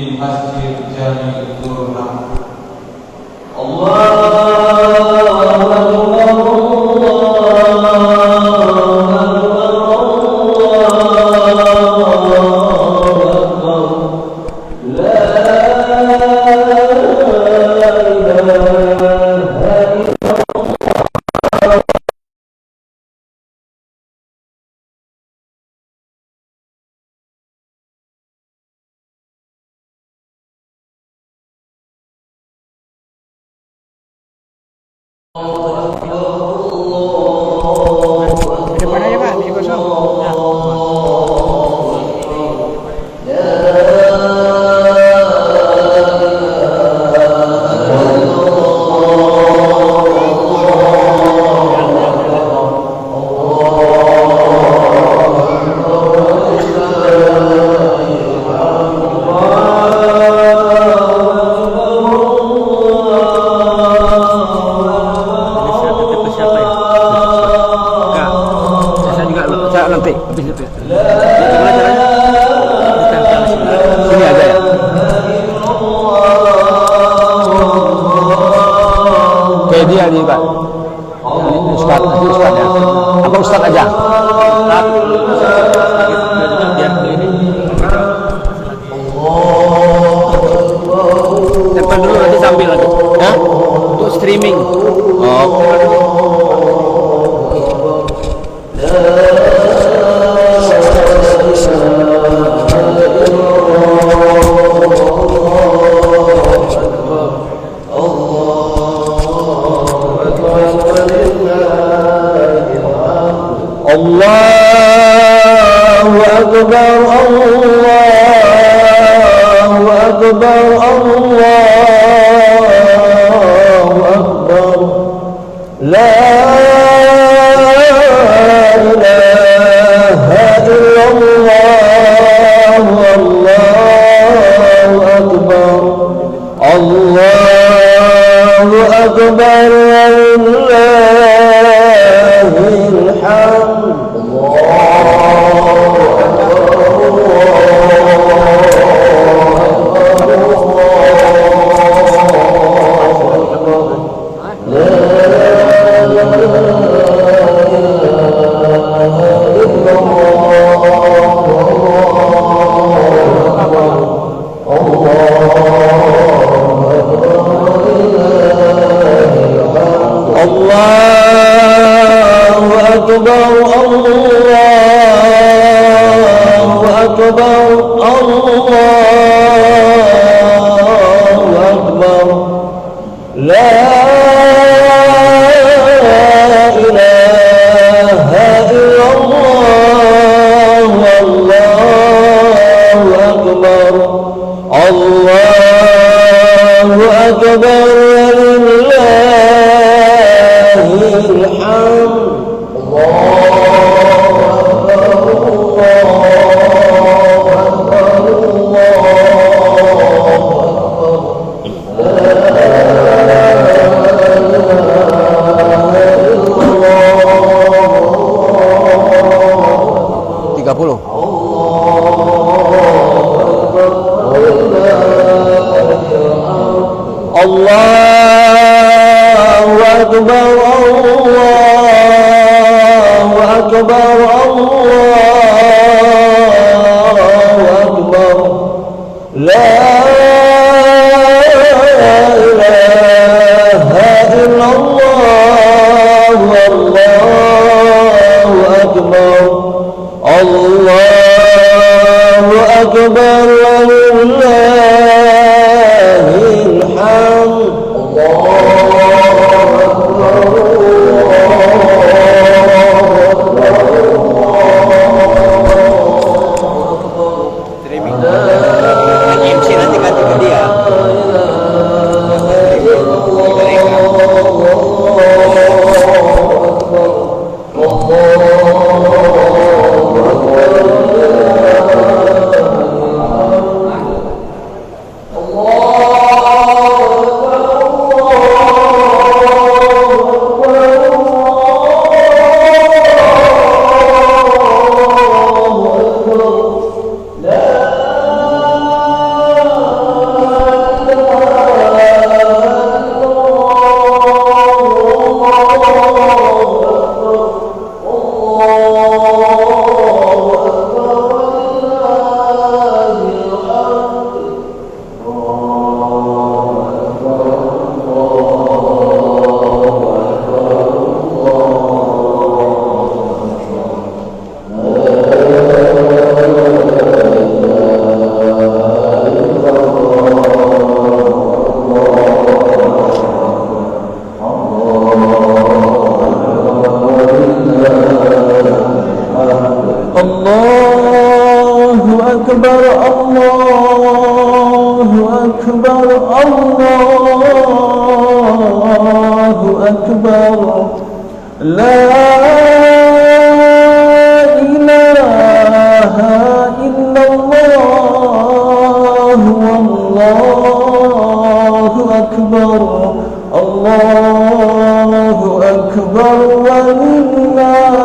Masjid Jami Durham. Depan aja Pak, di kosong. Nanti habis itu. Gimana caranya? Sini aja ya. Kayak dia nih Pak. Ini Ustaz ya. Apa Ustaz aja? Tempel dulu nanti sambil lagi. Hah? Untuk streaming. Oh. Allahu Akbar, Allahu Akbar, Allahu Akbar. La ilaha illallah, Allahu Akbar, Allahu Akbar, walillahil hamd. أكبر الله أكبر لا إله إلا الله والله أكبر الله أكبر ولله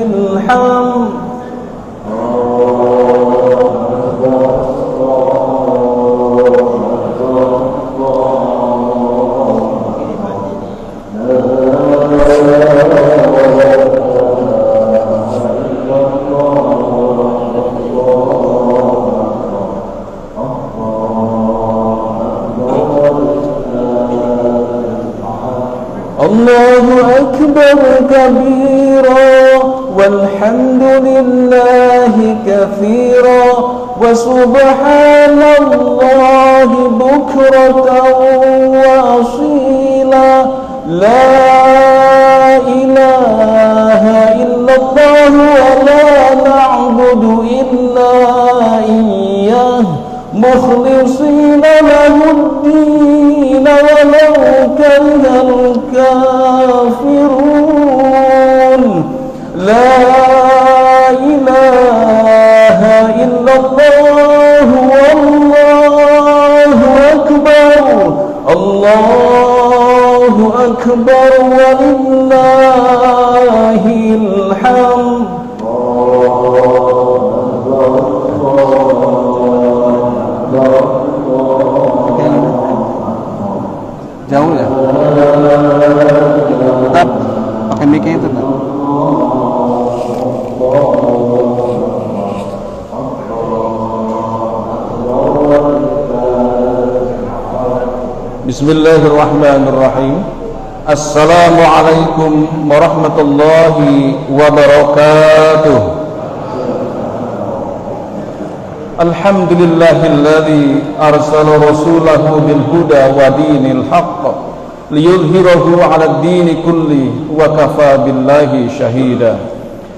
الحمد الله أكبر كبيرا والحمد لله كثيرا وسبحان الله بكرة وأصيلا لا إله إلا الله ولا نعبد إلا إياه مخلصين له الدين ولو كره الكافرون لا إله إلا الله والله أكبر الله أكبر ولله الحمد jauh ya, tetap pakai mic-nya tetap. Bismillahirrahmanirrahim. Assalamualaikum warahmatullahi wabarakatuh. Alhamdulillahilladzi arsala rasulahu bil huda wa dinil haqq liyudhhirahu 'alad dini kulli wa kafa billahi shahida.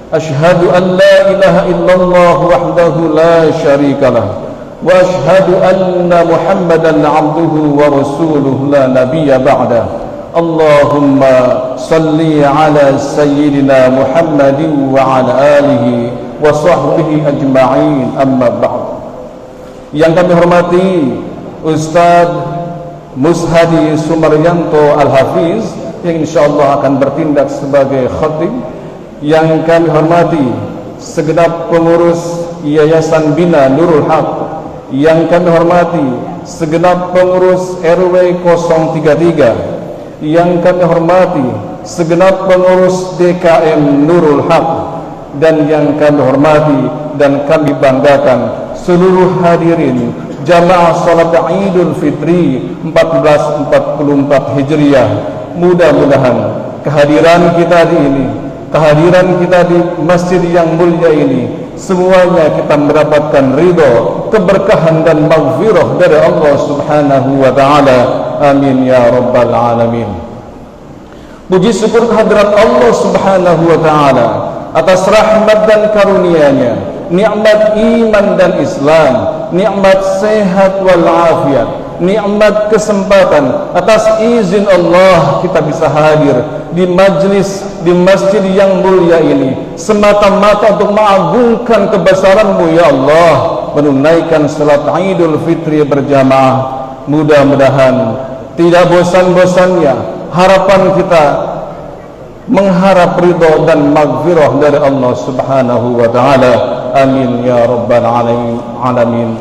Ashhadu an la ilaha illallah wahdahu la syarika lah wa ashhadu anna Muhammadan 'abduhu wa rasuluhu la nabiyya ba'da. Allahumma salli 'ala sayyidina Muhammadin wa 'ala alihi wa sahbihi ajma'in, amma ba'd. Yang kami hormati Ustaz Mushadi Sumaryanto Al-Hafiz yang insyaallah akan bertindak sebagai khatib. Yang kami hormati segenap pengurus Yayasan Bina Nurul Haq. Yang kami hormati segenap pengurus RW 033. Yang kami hormati segenap pengurus DKM Nurul Haq. Dan yang kami hormati dan kami banggakan seluruh hadirin jamaah salat Idul Fitri 1444 Hijriah. Mudah-mudahan kehadiran kita di masjid yang mulia ini, semuanya kita mendapatkan ridho, keberkahan dan maghfirah dari Allah Subhanahu wa taala. Amin ya rabbal alamin. Puji syukur kehadirat Allah Subhanahu wa taala atas rahmat dan karunia-Nya, nikmat iman dan Islam, nikmat sehat wal afiat, nikmat kesempatan. Atas izin Allah kita bisa hadir di majlis di masjid yang mulia ini semata-mata untuk mengagungkan kebesaran-Mu ya Allah, menunaikan salat Idul Fitri berjamaah. Mudah-mudahan tidak bosan-bosannya harapan kita mengharap ridho dan maghfirah dari Allah Subhanahu wa taala. Amin ya rabbal alamin.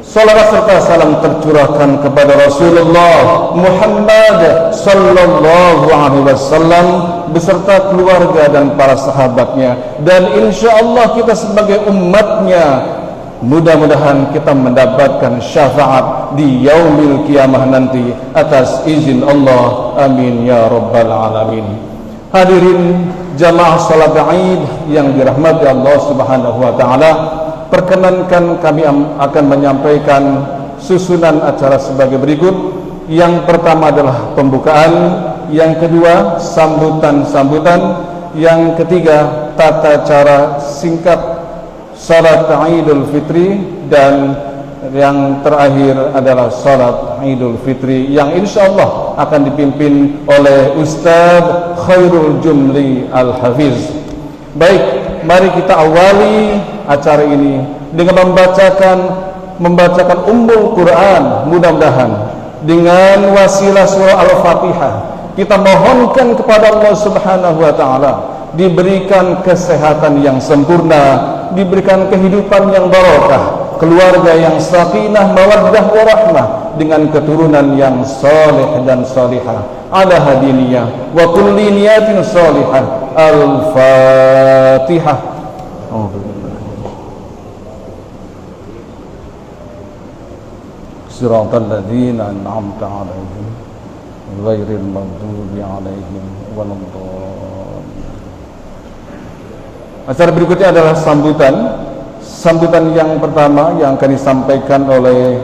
Salawat serta salam tercurahkan kepada Rasulullah Muhammad sallallahu alaihi wasallam beserta keluarga dan para sahabatnya, dan insyaallah kita sebagai umatnya mudah-mudahan kita mendapatkan syafaat di yaumil qiyamah nanti atas izin Allah. Amin ya rabbal alamin. Hadirin jamaah salat Id yang dirahmati Allah Subhanahu wa taala, perkenankan kami akan menyampaikan susunan acara sebagai berikut. Yang pertama adalah pembukaan, yang kedua sambutan-sambutan, yang ketiga tata cara singkat salat Idul Fitri, dan yang terakhir adalah salat Idul Fitri yang insyaallah akan dipimpin oleh Ustaz Khairul Jumli Al-Hafiz. Baik, mari kita awali acara ini dengan membacakan Ummul Quran. Mudah-mudahan dengan wasilah surah Al-Fatihah kita mohonkan kepada Allah Subhanahu wa taala diberikan kesehatan yang sempurna, diberikan kehidupan yang barokah, keluarga yang sakinah, mawaddah warahmah, dengan keturunan yang saleh dan salihah. Ala hadiniyah wa kulli niyatin salihah. Al-Fatihah. Siratal ladzina an'amta 'alaihim ghairil maghdubi 'alaihim waladdallin. Acara berikutnya adalah sambutan yang pertama yang akan disampaikan oleh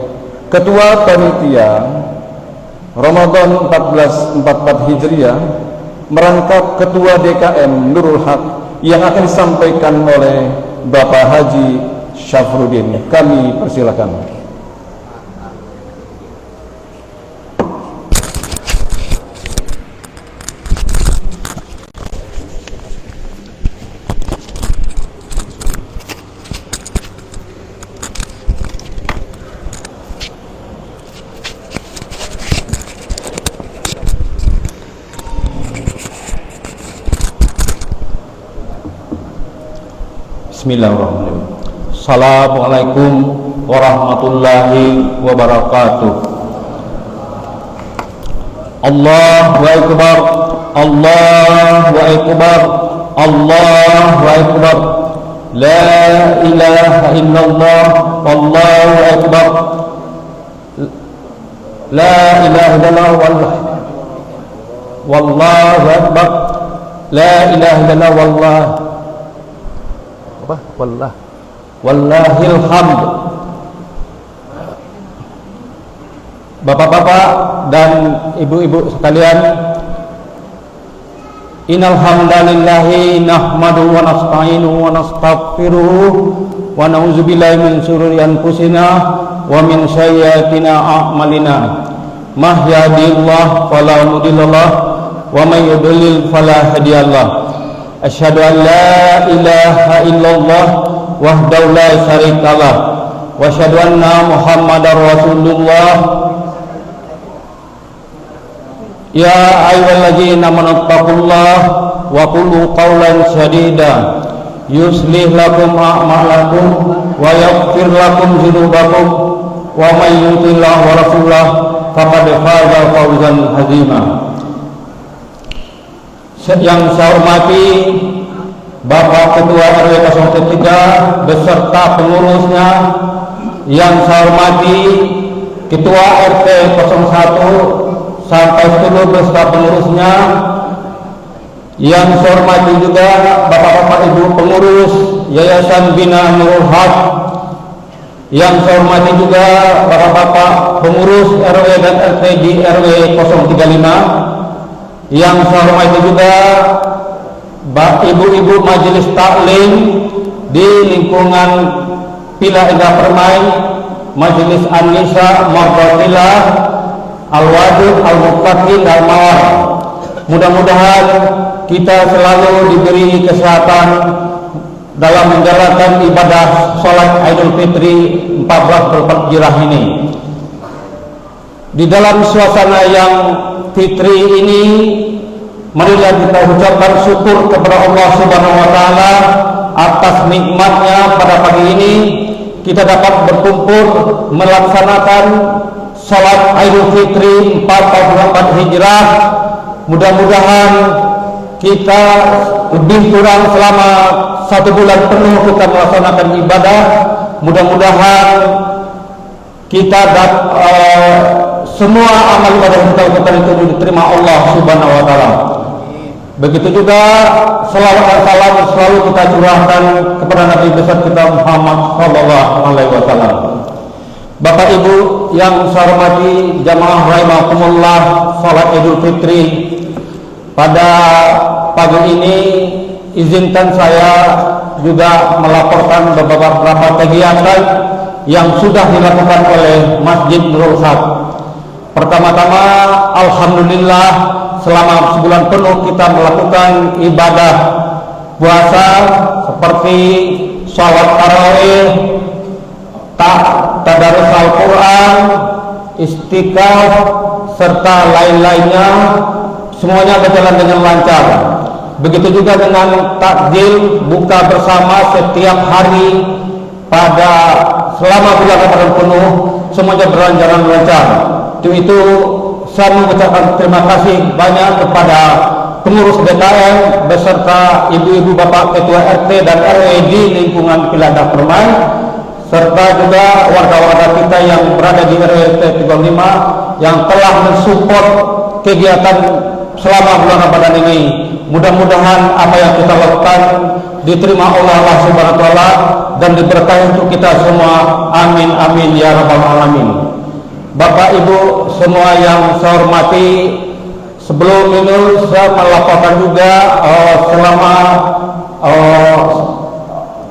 Ketua Panitia Ramadan 1444 Hijriah merangkap Ketua DKM Nurul Haq yang akan disampaikan oleh Bapak Haji Syafruddin. Kami persilakan. Bismillahirrahmanirrahim. Assalamualaikum warahmatullahi wabarakatuh. Allahu Akbar, Allahu Akbar, Allahu Akbar. La ilaha illallah, wallahu akbar. La ilaha illallah, wallahu akbar. La ilaha illallah, wallahil hamd. Bapak-bapak dan ibu-ibu sekalian, innal hamdalillahi nahmaduhu wa nasta'inuhu wa nastaghfiruh wa na'udzubillahi min shururi anfusina wa min sayyiati a'malina. May yahdihillahu fala mudhillalah wa may yudlil fala hadiyalah. Asyhadu an la ilaha illallah wahdahu la syarikalah wa asyhadu anna Muhammadar Rasulullah. Ya ayyuhalladzina amanu taqullaha wa qulu qawlan sadida yuslih lakum a'malakum wa yaghfir lakum dzunubakum wa may yuti'illah wa rasulahu faqad faza fawzan 'azima. Yang saya hormati Bapak Ketua RW 03 beserta pengurusnya, yang saya hormati Ketua RT 01 sampai 10 beserta pengurusnya, yang saya hormati juga Bapak-bapak Ibu pengurus Yayasan Bina Nurul Haq, yang saya hormati juga Bapak-bapak pengurus RW dan RT di RW 035, yang saya hormati juga ibu-ibu majelis taklim di lingkungan Villa Indah Permai, Majelis An-Nisa, Mardatillah, Al-Wadud, Al-Muqtakin, Al-Mawar. Mudah-mudahan kita selalu diberi kesehatan dalam menjalankan ibadah sholat Idul Fitri 1444 Hijriah ini. Di dalam suasana yang Fitri ini, marilah kita ucapkan syukur kepada Allah Subhanahu wa taala atas nikmatnya pada pagi ini kita dapat berkumpul melaksanakan salat Idul Fitri 1444 Hijriah. Mudah-mudahan kita lebih kurang selama 1 bulan penuh kita melaksanakan ibadah. Mudah-mudahan kita semua amal ibadah kita lakukan itu diterima Allah Subhanahu wa taala. Begitu juga selawat dan salam selalu kita curahkan kepada Nabi besar kita Muhammad sallallahu alaihi wasallam. Bapak Ibu yang saya hormati jamaah rahimakumullah, salat Idul Fitri pada pagi ini izinkan saya juga melaporkan beberapa kegiatan yang sudah dilakukan oleh Masjid Nurul Haq. Pertama-tama, alhamdulillah, selama sebulan penuh kita melakukan ibadah puasa seperti sholat tarawih, tadarus Al-Quran, istiqaf, serta lain-lainnya, semuanya berjalan dengan lancar. Begitu juga dengan takjil buka bersama setiap hari pada selama bulan Ramadan penuh, semuanya berjalan lancar. Itu saya mengucapkan terima kasih banyak kepada pengurus DKM beserta ibu-ibu bapak ketua RT dan RW di lingkungan Piladah Permai, serta juga warga-warga kita yang berada di RW 35 yang telah mensupport kegiatan selama bulan Ramadan ini. Mudah-mudahan apa yang kita lakukan diterima oleh Allah Subhanahu wa taala dan diberkahi untuk kita semua. Amin amin ya rabbal alamin. Bapak Ibu semua yang saya hormati, sebelum ini saya melaporkan juga selama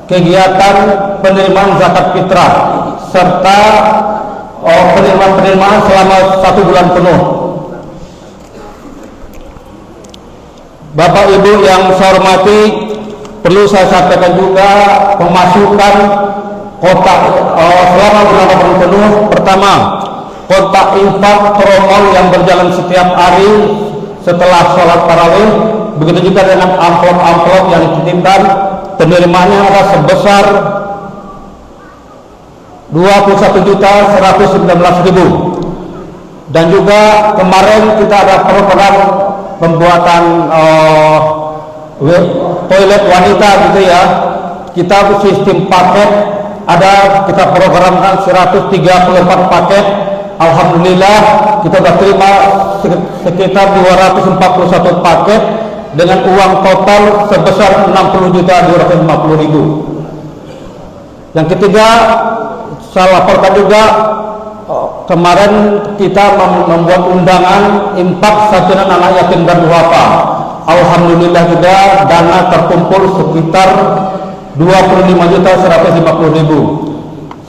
kegiatan penerimaan zakat fitrah serta penerimaan selama 1 bulan penuh. Bapak Ibu yang saya hormati, perlu saya sampaikan juga pemasukan kotak selama bulan Ramadan penuh. Pertama, kotak infak tromol yang berjalan setiap hari setelah sholat tarawih, begitu juga dengan amplop-amplop yang dititipkan, penerimaannya ada sebesar 21.119.000. Dan juga kemarin kita ada program pembuatan toilet wanita gitu ya. Kita sistem paket, ada kita programkan 134 paket. Alhamdulillah kita sudah terima sekitar 241 paket dengan uang total sebesar 60.250.000. Yang ketiga, saya laporkan juga kemarin kita membuat undangan infak santunan anak yatim dan duafa. Alhamdulillah juga dana terkumpul sekitar 25.150.000.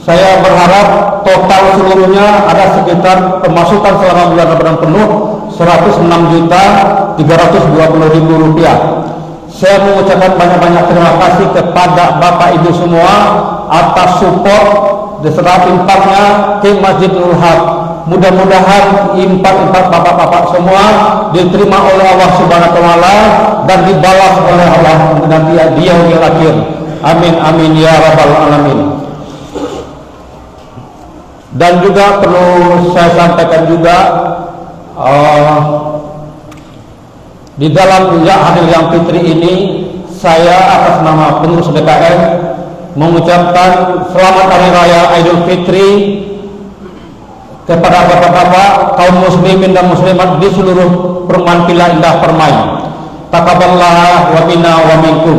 Saya berharap total seluruhnya ada sekitar pemasukan selama bulan Ramadan penuh 106.320.000 rupiah. Saya mengucapkan banyak-banyak terima kasih kepada Bapak Ibu semua atas support beserta infaknya ke Masjid Nurul Haq. Mudah-mudahan infak-infak bapak-bapak semua diterima oleh Allah Subhanahu wa taala dan dibalas oleh Allah nanti di yaumil akhir. Amin amin ya rabbal alamin. Dan juga perlu saya sampaikan juga di dalam hari yang fitri ini, saya atas nama pengurus DKM mengucapkan selamat hari raya Idul Fitri kepada bapak-bapak kaum muslimin dan muslimat di seluruh perumahan Villa Indah Permai. Taqabbalallahu wa minna wa minkum.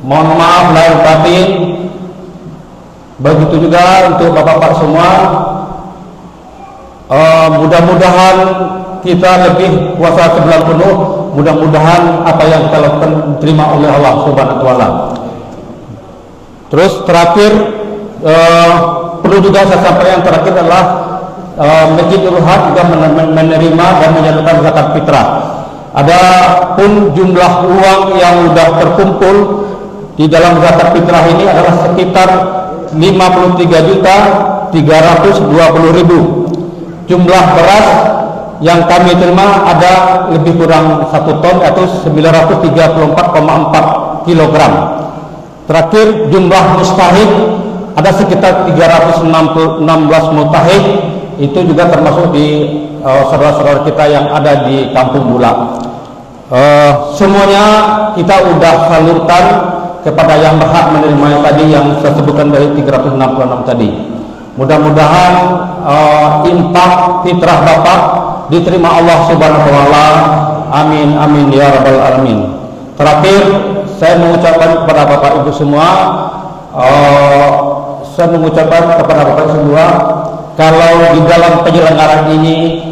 Mohon maaf lahir batin. Begitu juga untuk bapak-bapak semua. Mudah-mudahan kita lebih puasa sebulan penuh. Mudah-mudahan apa yang kita lakukan diterima oleh Allah Subhanahu wa taala. Terus terakhir perlu juga saya sampaikan yang terakhir adalah Masjid Nurul Haq juga menerima dan menyalurkan zakat fitrah. Adapun jumlah uang yang sudah terkumpul di dalam zakat fitrah ini adalah sekitar 53.320.000. Jumlah beras yang kami terima ada lebih kurang 1 ton atau 934,4 kg. Terakhir jumlah mustahik ada sekitar 316 mustahik, itu juga termasuk di saudara-saudara kita yang ada di Kampung Bulak. Semuanya kita sudah salurkan kepada yang berhak menerima tadi yang saya sebutkan dari 366 tadi. Mudah-mudahan infak fitrah Bapak diterima Allah Subhanahu wa taala. Amin amin ya rabbal alamin. Terakhir saya mengucapkan kepada Bapak Ibu semua, kalau di dalam penyelenggaraan ini,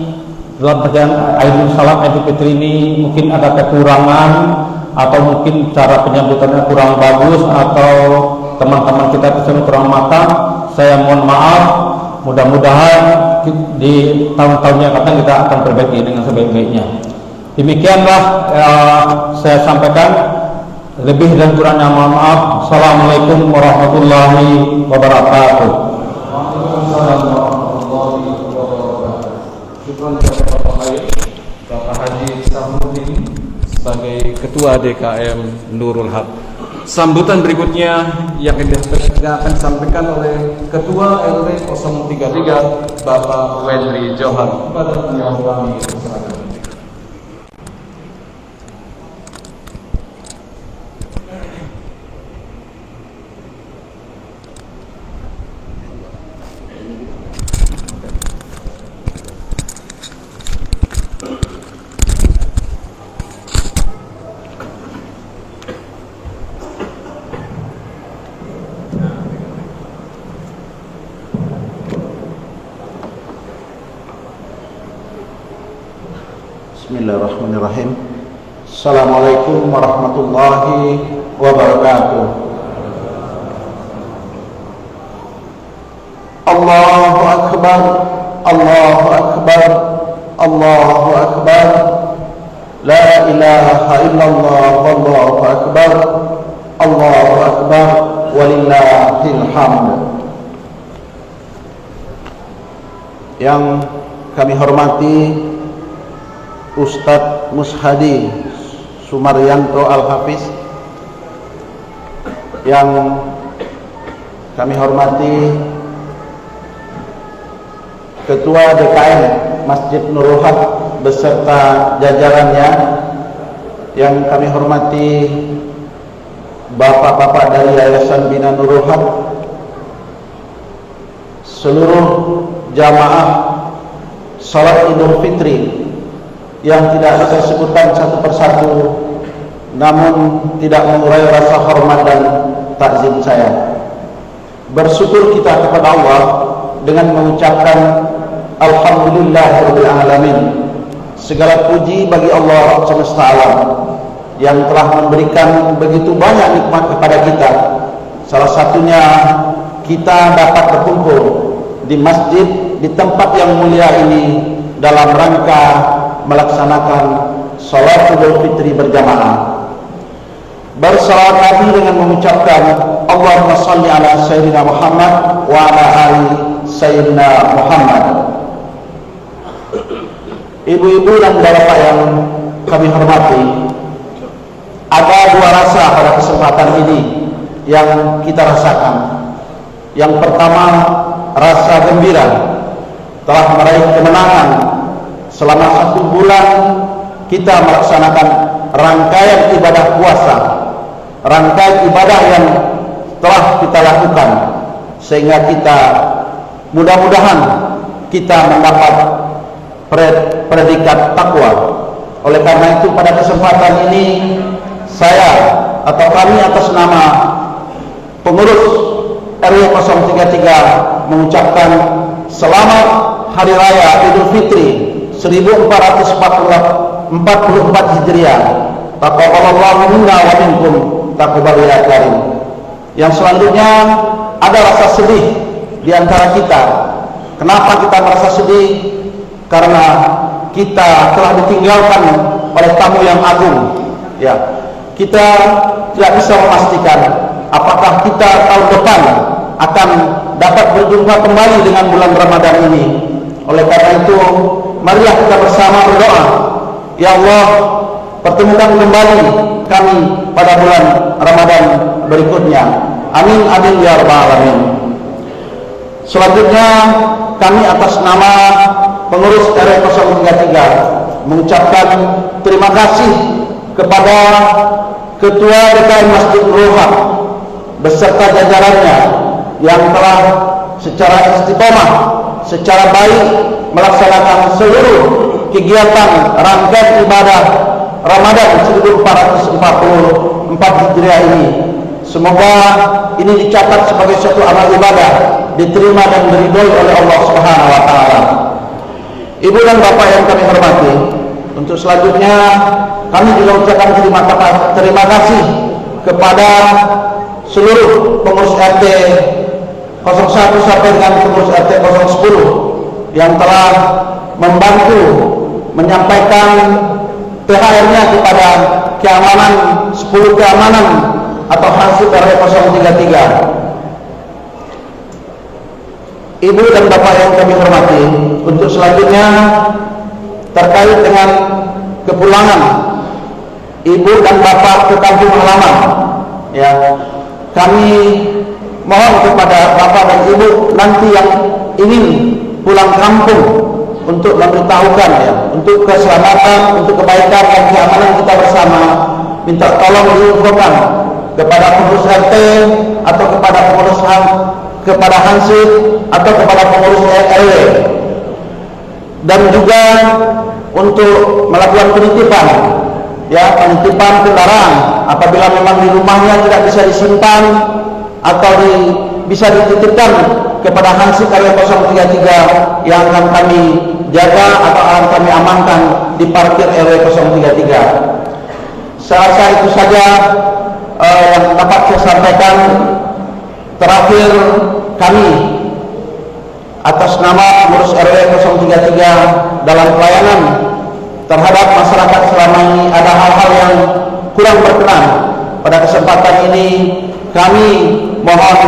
dalam penyelenggaraan Idul Salam Idul Fitri ini mungkin ada kekurangan atau mungkin cara penyambutannya kurang bagus atau teman-teman kita kurang matang, saya mohon maaf. Mudah-mudahan di tahun-tahun yang akan kita akan perbaiki dengan sebaik-baiknya. Demikianlah saya sampaikan. Lebih dan kurangnya mohon maaf. Assalamualaikum warahmatullahi wabarakatuh. Waalaikumsalam warahmatullahi wabarakatuh. Syukran kepada Bapak Haji Samudin sebagai Ketua DKM Nurul Haq. Sambutan berikutnya yang akan disampaikan oleh Ketua LT 033 Bapak Wendri Johan. Kepada beliau kami persilakan. Bismillahirrahmanirrahim. Assalamualaikum warahmatullahi wabarakatuh. Allahu Akbar, Allahu Akbar, Allahu Akbar. La ilaha illallah, wallahu akbar, Allahu Akbar, walillahil hamd. Yang kami hormati Ustadz Mushadi Sumaryanto Al-Hafiz, yang kami hormati Ketua DKM Masjid Nurul Haq beserta jajarannya, yang kami hormati bapak-bapak dari Yayasan Bina Nurul Haq, seluruh jamaah salat Idul Fitri yang tidak saya sebutkan satu persatu, namun tidak mengurai rasa hormat dan takzim saya. Bersyukur kita kepada Allah dengan mengucapkan Alhamdulillahirabbil alamin. Segala puji bagi Allah semesta alam yang telah memberikan begitu banyak nikmat kepada kita. Salah satunya kita dapat berkumpul di masjid, di tempat yang mulia ini dalam rangka melaksanakan salat Idul Fitri berjamaah. Bersalawat Nabi dengan mengucapkan Allahumma shalli ala Sayyidina Muhammad wa ala ali Sayyidina Muhammad. Ibu-ibu dan bapak yang kami hormati, ada dua rasa pada kesempatan ini yang kita rasakan. Yang pertama, rasa gembira telah meraih kemenangan. Selama 1 bulan kita melaksanakan rangkaian ibadah puasa, rangkaian ibadah yang telah kita lakukan, sehingga kita mudah-mudahan kita mendapat predikat takwa. Oleh karena itu pada kesempatan ini saya atau kami atas nama pengurus RW 033 mengucapkan selamat Hari Raya Idul Fitri 1444 Hijriah. Taqabbalallahu minna wa minkum taqabbal ya karim. Yang selanjutnya ada rasa sedih di antara kita. Kenapa kita merasa sedih? Karena kita telah ditinggalkan oleh tamu yang agung. Ya, kita tidak bisa memastikan apakah kita tahun depan akan dapat berjumpa kembali dengan bulan Ramadan ini. Oleh karena itu, marilah kita bersama berdoa, ya Allah, pertemukan kembali kami pada bulan Ramadan berikutnya. Amin amin ya rabbal alamin. Selanjutnya kami atas nama pengurus RW 033 mengucapkan terima kasih kepada Ketua DKM Masjid Nurul Haq beserta jajarannya yang telah secara istiqomah, secara baik melaksanakan seluruh kegiatan rangkaian ibadah Ramadan 1444 Hijriah ini. Semoga ini dicatat sebagai suatu amal ibadah, diterima dan diridhoi oleh Allah Subhanahu wa taala. Ibu dan bapak yang kami hormati, untuk selanjutnya kami juga ucapkan terima kasih kepada seluruh pengurus RT 01 sampai dengan pengurus RT 010 yang telah membantu menyampaikan THR-nya kepada keamanan 10 keamanan atau Hansip RW 033. Ibu dan Bapak yang kami hormati, untuk selanjutnya terkait dengan kepulangan Ibu dan Bapak ke kampung halaman, ya, kami mohon kepada Bapak dan Ibu nanti yang ingin pulang kampung untuk memberitahukan, ya, untuk keselamatan, untuk kebaikan dan keamanan kita bersama, minta tolong diinfokan kepada pengurus RT atau kepada pengurus kepada Hansip atau kepada pengurus RW, dan juga untuk melakukan penitipan, ya, penitipan kendaraan apabila memang di rumahnya tidak bisa disimpan atau bisa dititipkan kepada Hansip RW 033 yang akan kami jaga atau akan kami amankan di parkir RW 033. Saya rasa itu saja yang dapat saya sampaikan. Terakhir, kami atas nama pengurus RW 033 dalam pelayanan terhadap masyarakat selama ini ada hal-hal yang kurang berkenan. Pada kesempatan ini kami mohon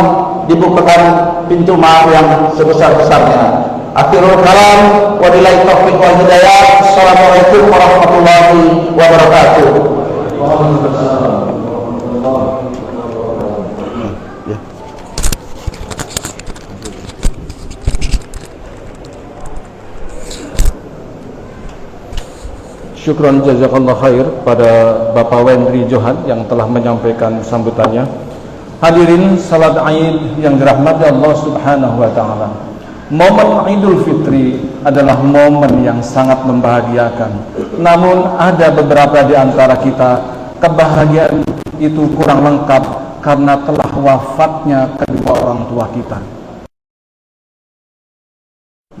dibukakan pintu maaf yang sebesar-besarnya. Akhirul kalam, wabillahi taufiq wal hidayah. Assalamualaikum warahmatullahi wabarakatuh. Syukran jazakallah khair pada Bapak Wendri Johan yang telah menyampaikan sambutannya. Hadirin salat Aid yang dirahmati Allah Subhanahu wa taala. Momen Idul Fitri adalah momen yang sangat membahagiakan. Namun ada beberapa di antara kita kebahagiaan itu kurang lengkap karena telah wafatnya kedua orang tua kita.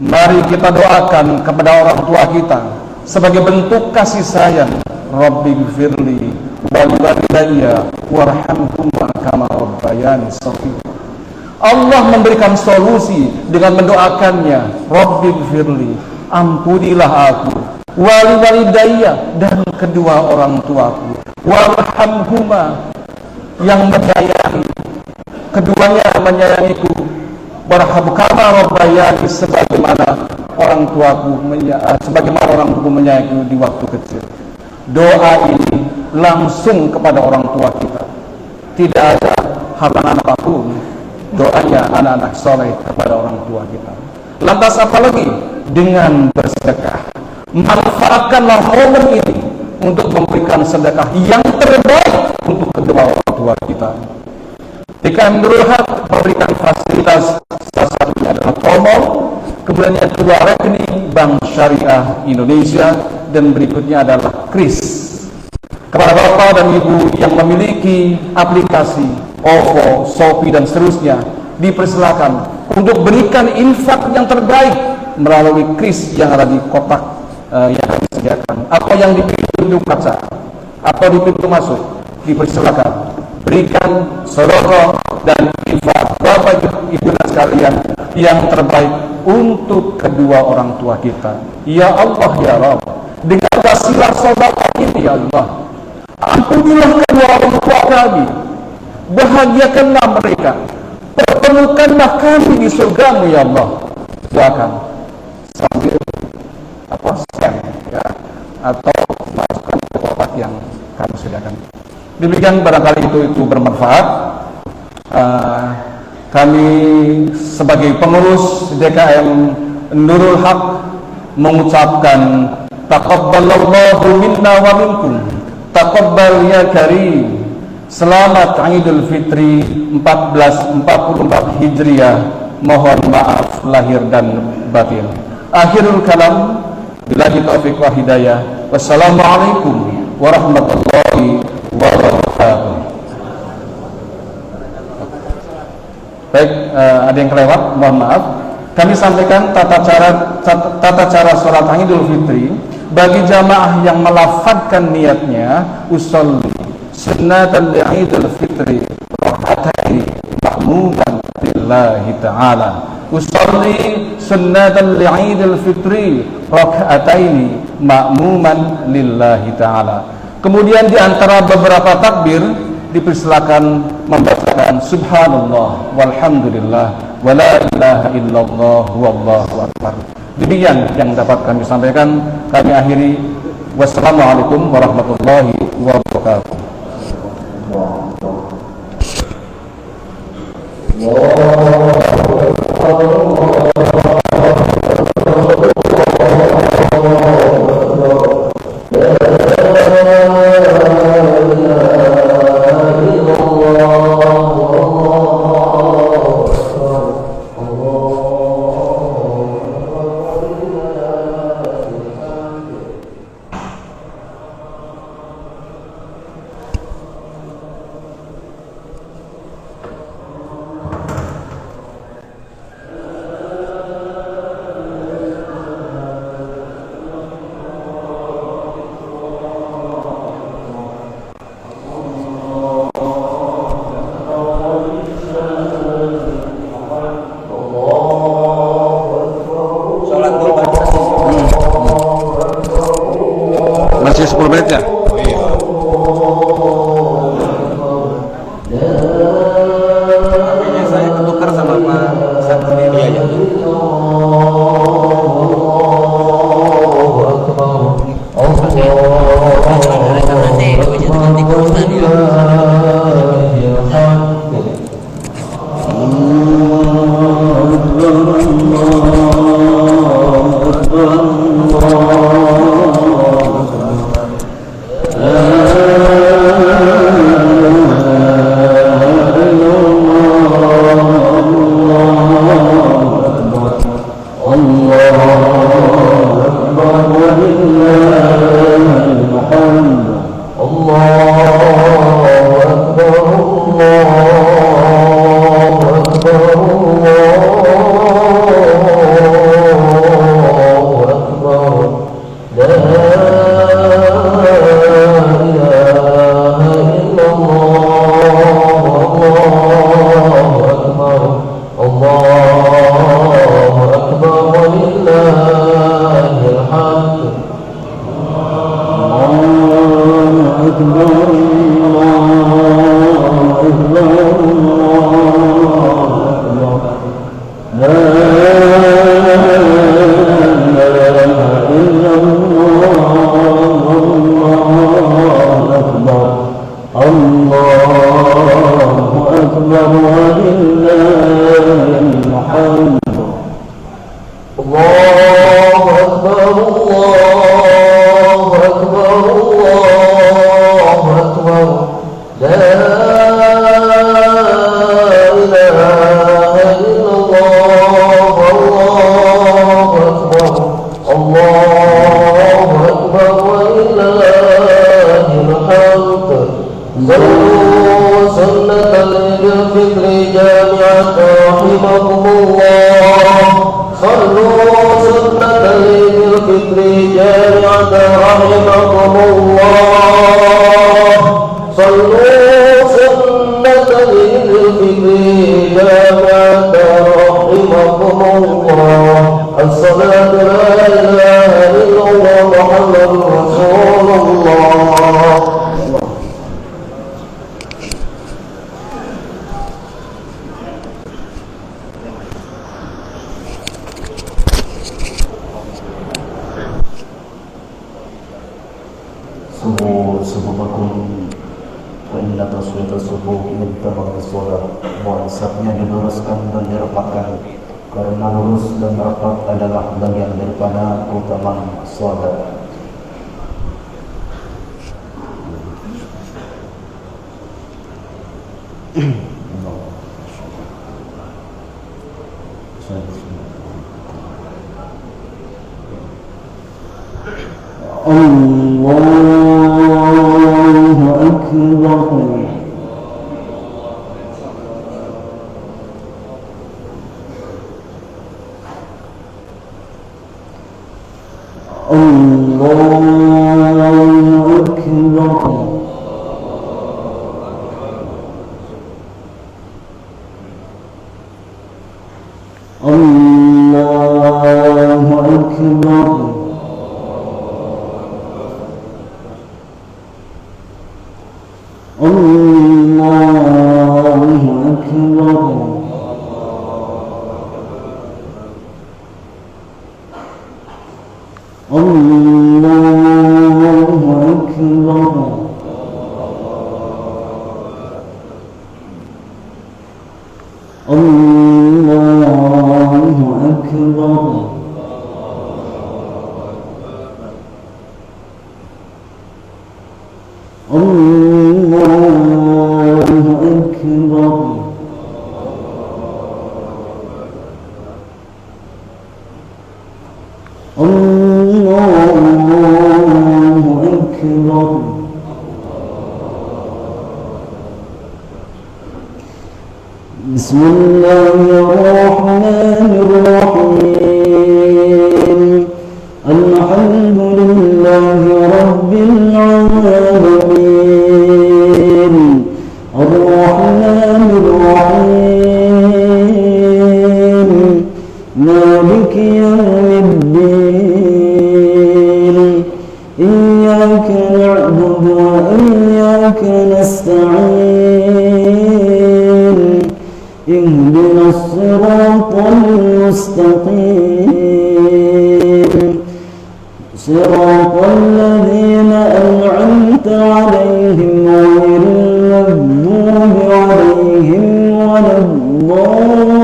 Mari kita doakan kepada orang tua kita sebagai bentuk kasih sayang. Rabbighfirli wal walidayya warhamhuma kama rabbayani shaghira. Allah memberikan solusi dengan mendoakannya, Rabbighfirli, ampunilah aku, wal walidayya, dan kedua orang tuaku, warhamhuma, yang menyayangi, keduanya menyayangiku, warhamkama rabbayani, sebagaimana orang tuaku menyayangiku di waktu kecil. Doa ini langsung kepada orang tua kita, tidak ada halangan apapun. Doanya anak-anak soleh kepada orang tua kita. Lantas apalagi dengan bersedekah. Manfaatkanlah momen ini untuk memberikan sedekah yang terbaik untuk kedua orang tua kita. TKM Nurul Haq memberikan fasilitas, salah satunya adalah Tomol, kemudian yang kedua rekening Bank Syariah Indonesia, dan berikutnya adalah KRIS. Kepada Bapak dan Ibu yang memiliki aplikasi OVO, Shopee dan seterusnya, dipersilakan untuk berikan infak yang terbaik melalui KRIS yang ada di kotak yang disediakan, atau yang di pintu kaca atau di pintu masuk. Dipersilakan berikan sedekah dan infak Bapak Ibu dan sekalian yang terbaik untuk kedua orang tua kita. Ya Allah ya Rabb, dengan wasilah sedekah ini ya Allah, ampunilah kedua orang tua kami, bahagiakanlah mereka, pertemukanlah kami di surgamu ya Allah. Doakan sambil scan, ya, atau masukkan ke kotak yang kami sediakan. Demikian, barangkali itu bermanfaat. Kami sebagai pengurus DKM Nurul Haq mengucapkan taqabbalallahu minna wa minkum, taqabbal ya karim. Selamat Idul Fitri 1444 Hijriah. Mohon maaf lahir dan batin. Akhirul kalam, billahi taufiq wa hidayah. Wassalamualaikum warahmatullahi wabarakatuh. Baik, ada yang kelewat, mohon maaf. Kami sampaikan tata cara sholat Idul Fitri bagi jamaah yang melafadzkan niatnya usolli sunnatan li Idul Fitri raka'ataini ma'muman lillah. lillahi ta'ala. Usalli sunnatan li'idil fitri raka'ataini ma'muman lillahi ta'ala. Kemudian di antara beberapa takbir dipersilakan membacakan subhanallah walhamdulillah wala ilaha illallah wallahu akbar. Demikian yang dapat kami sampaikan. Kami akhiri. Wassalamualaikum warahmatullahi wabarakatuh. Masih 10 menit ya? Artinya saya ketukar sama Pak Santri ya. Mohon diluruskan dan dirapatkan, karena lurus dan rapat adalah bagian daripada keutamaan salat. Allahu Akbar. بسم الله الرحمن الرحيم الحمد لله رب العالمين الرحمن الرحيم مالك يوم الدين إياك نعبد وإياك نستعين اهدنا الصراط المستقيم صراط الذين أنعمت عليهم غير المغضوب عليهم ولا الضالين.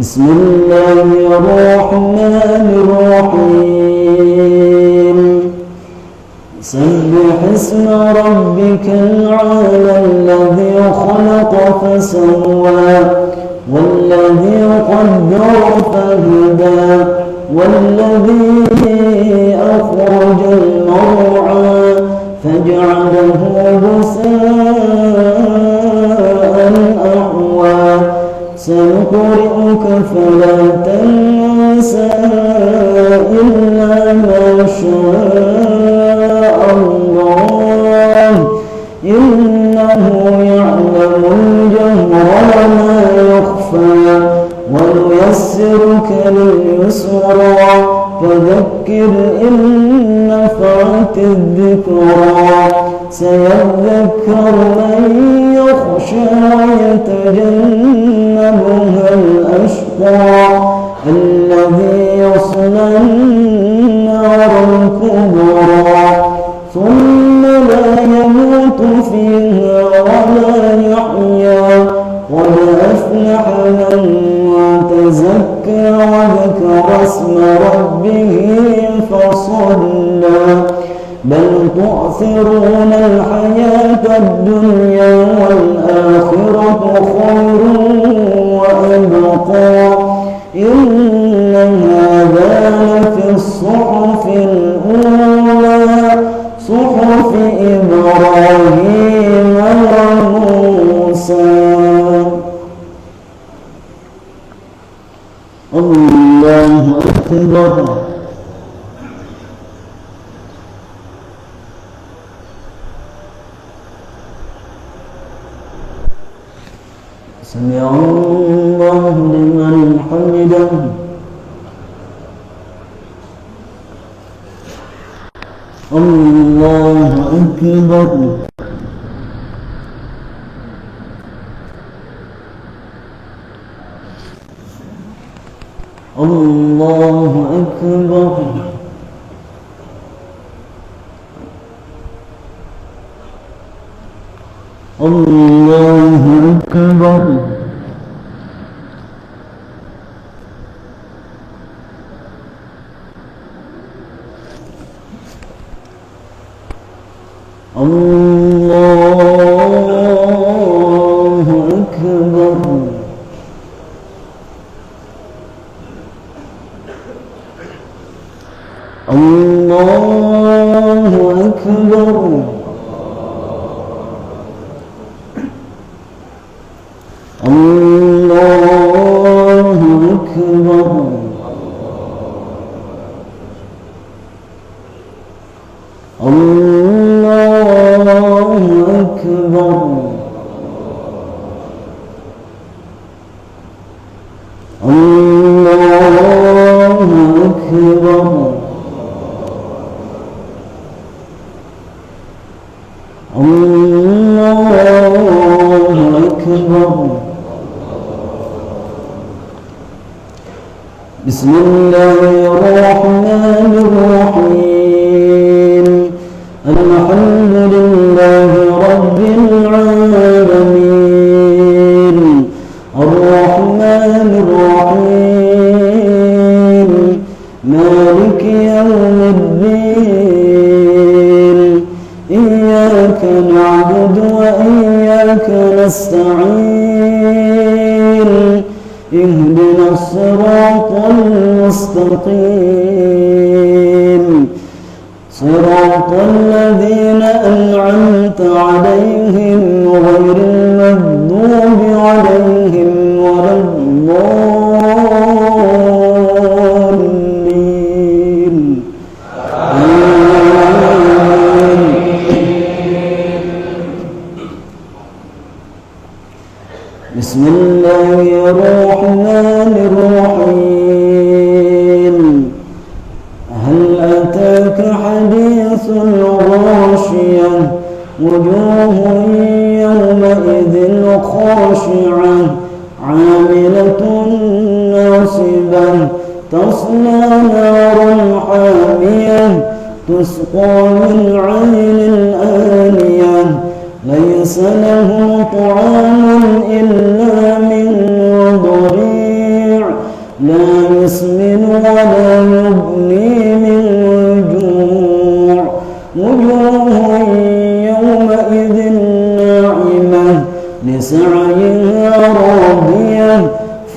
بسم الله الرحمن الرحيم سبح اسم ربك الأعلى الذي خلق فسوى والذي قدر فهدى والذي أخرج المرعى فجعله غثاء أحوى سنقرئك فلا تنسى إلا ما شاء الله إنه يعلم الجهر وما يخفى ونيسرك لليسرى فذكر إن نفعت الذكرى سيذكر من يخشى ويتجنبها الأشقى الذي يصلى النار الكبرى ثم لا يموت فيها ولا يحيا قد أفلح من تزكى وذكر اسم ربه فصلى بل تؤثرون الحياة الدنيا والآخرة خير وأبقى إن هذا لفي الصحف الأولى صحف إبراهيم وموسى. الله أكبر. سمع الله لمن حمده. الله أكبر. الله أكبر. الله أكبر. الله أكبر. الله أكبر. الله أكبر. الله أكبر الله أكبر الله أكبر. بسم الله الرحمن الرحيم. الحمد لله رب العالمين الرحمن الرحيم مالك يوم الدين إياك نعبد وإياك نستعين اهدنا الصراط المستقيم صراط الذين أنعمت عليهم غير المغضوب عليهم ولا الضالين آمين. بسم الله الرحمن الرحيم. هل أتاك حديث الغاشية وجوه يومئذ خاشعة عاملة ناصبة تصلى نارا حامية تسقى من عين آنية ليس لهم طعام إلا من ضريع لا يسمن ولا يغني من جوع وجوه يومئذ ناعمة لسعيها راضية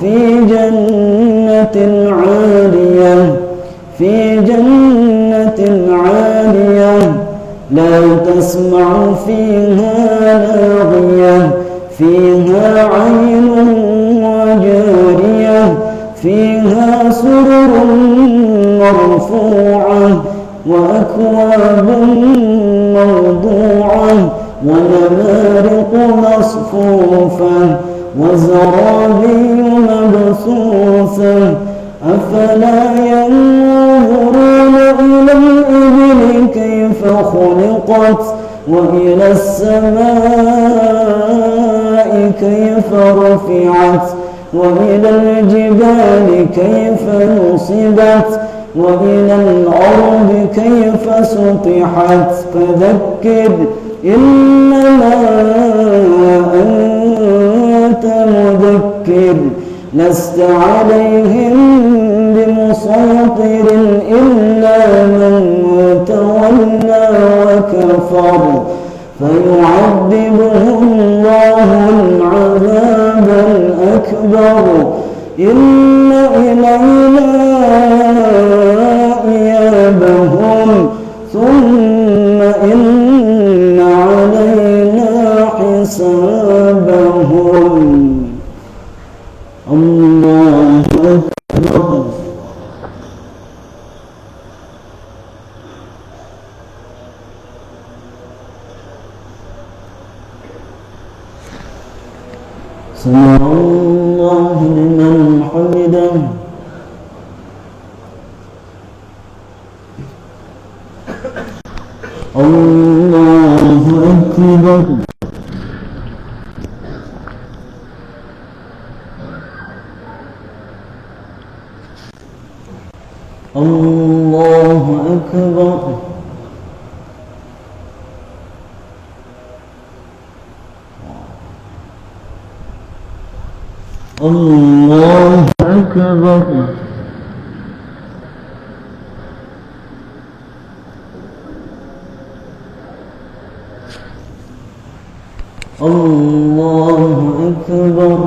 في جنة عالية لا تسمع فيها لاغية فيها عين جارية فيها سرر مرفوعة وأكواب موضوعة ونمارق مصفوفة وزرابي مبثوثة أفلا ينظرون إلى الإبل كيف خلقت وإلى السماء كيف رفعت وإلى الجبال كيف نصبت وإلى الأرض كيف سطحت فذكر إنما أنت مذكر لست عليهم بمسيطر إلا من تولى وكفر فيعذبه الله العذاب الأكبر إن إلينا إيابهم ثم إن علينا حسابهم. الله أكبر. سمع الله لمن حمده. الله أكبر. الله أكبر. الله أكبر. الله أكبر.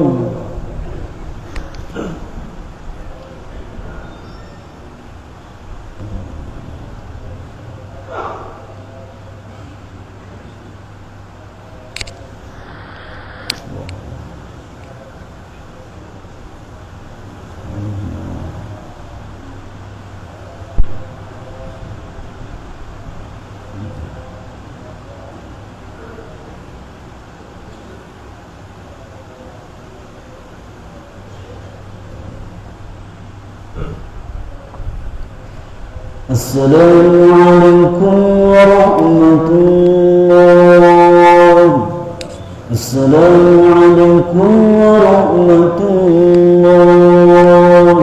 السلام عليكم ورحمة الله. السلام عليكم ورحمة الله.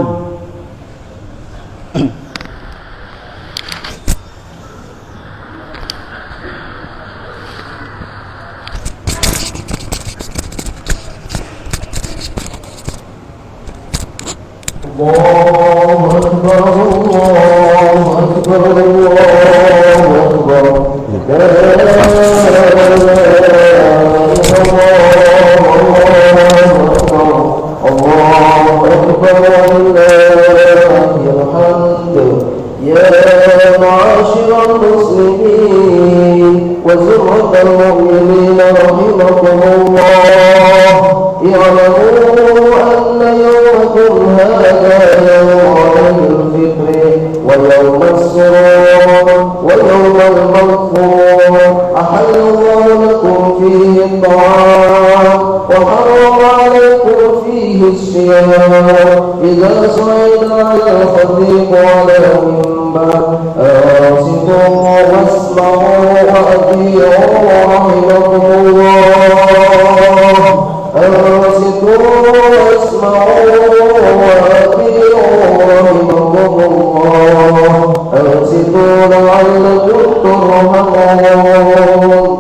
الله أكبر الله أكبر الله أكبر لا الله أكبر ولله الحمد. يا معاشر المسلمين وزمرة المؤمنين رحمكم الله، اعلموا أن يومكم هذا يوم عيد الفطر ويوم السرور ويوم المغفور. أحل الله لكم فيه الطعام وحرم عليكم فيه الصيام. إذا صعد على الخطيب وعلى المنبر أنصتوا واسمعوا وأطيعوا رحمكم الله. أنصتوا واسمعوا وأطيعوا رحمكم الله. أنصتوا لعلكم ترحمون.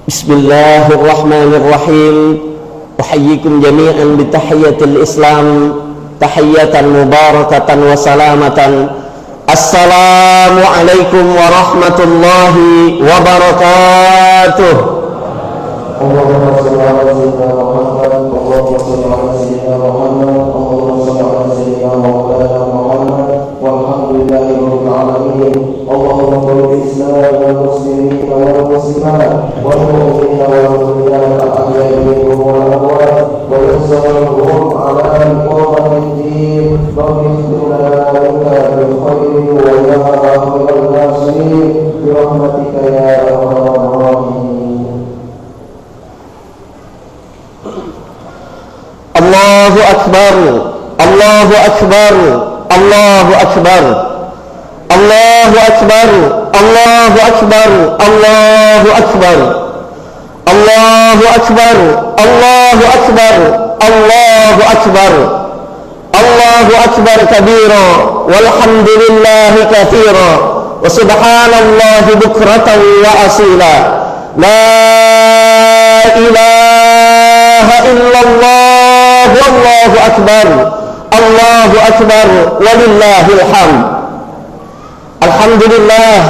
بسم الله الرحمن الرحيم. أحييكم جميعا بتحية الإسلام تحية مباركة وسلامة. السلام عليكم ورحمة الله وبركاته. اللهم صل على سيدنا محمد. اللهم صل على سيدنا محمد. اللهم صل على سيدنا مولانا محمد. والحمد لله رب العالمين. اللهم صل بالإسلام والمسلمين والمسلمات والمؤمنين والمؤمنات الأحياء منهم والأموات ويسرهم على إقامة الدين. رب اغفر لنا إنك بالخير ويا خير الناصرين برحمتك يا أرحم الراحمين. الله أكبر الله أكبر الله أكبر الله أكبر الله أكبر الله أكبر الله أكبر الله أكبر الله أكبر الله أكبر كبيرا والحمد لله كثيرا وسبحان الله بكرة وأصيلا. لا إله إلا الله والله أكبر الله أكبر ولله الحمد. الحمد لله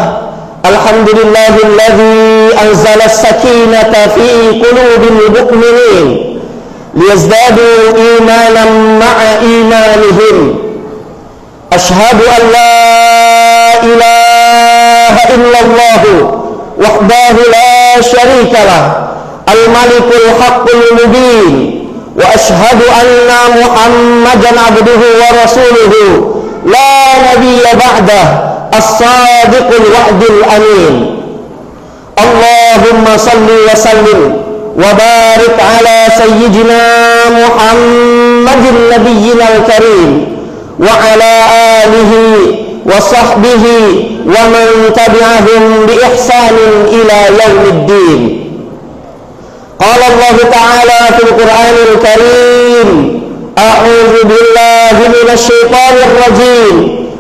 الحمد لله الذي أنزل السكينة في قلوب المؤمنين ليزدادوا إيمانا مع إيمانهم. أشهد أن لا إله إلا الله وحده لا شريك له الملك الحق المبين. وأشهد أن محمدا عبده ورسوله لا نبي بعده الصادق الوعد الأمين. اللهم صل وسلم وبارك على سيدنا محمد نبينا الكريم وعلى آله وصحبه ومن تبعهم بإحسان إلى يوم الدين. قال الله تعالى في القرآن الكريم: أعوذ بالله من الشيطان الرجيم.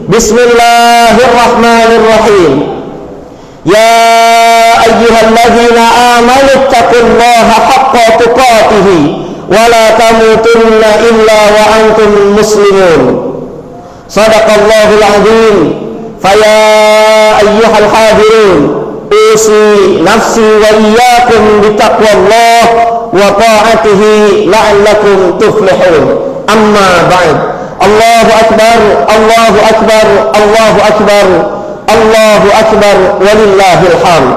بسم الله الرحمن الرحيم. يا أيها الذين آمنوا اتقوا الله حق تقاته ولا تموتن إلا وأنتم مسلمون. صدق الله العظيم. فيا أيها الحاضرون أوصي نفسي وإياكم بتقوى الله وطاعته لعلكم تفلحون. أما بعد. الله أكبر الله أكبر الله أكبر Allahu Akbar walillahil hamd.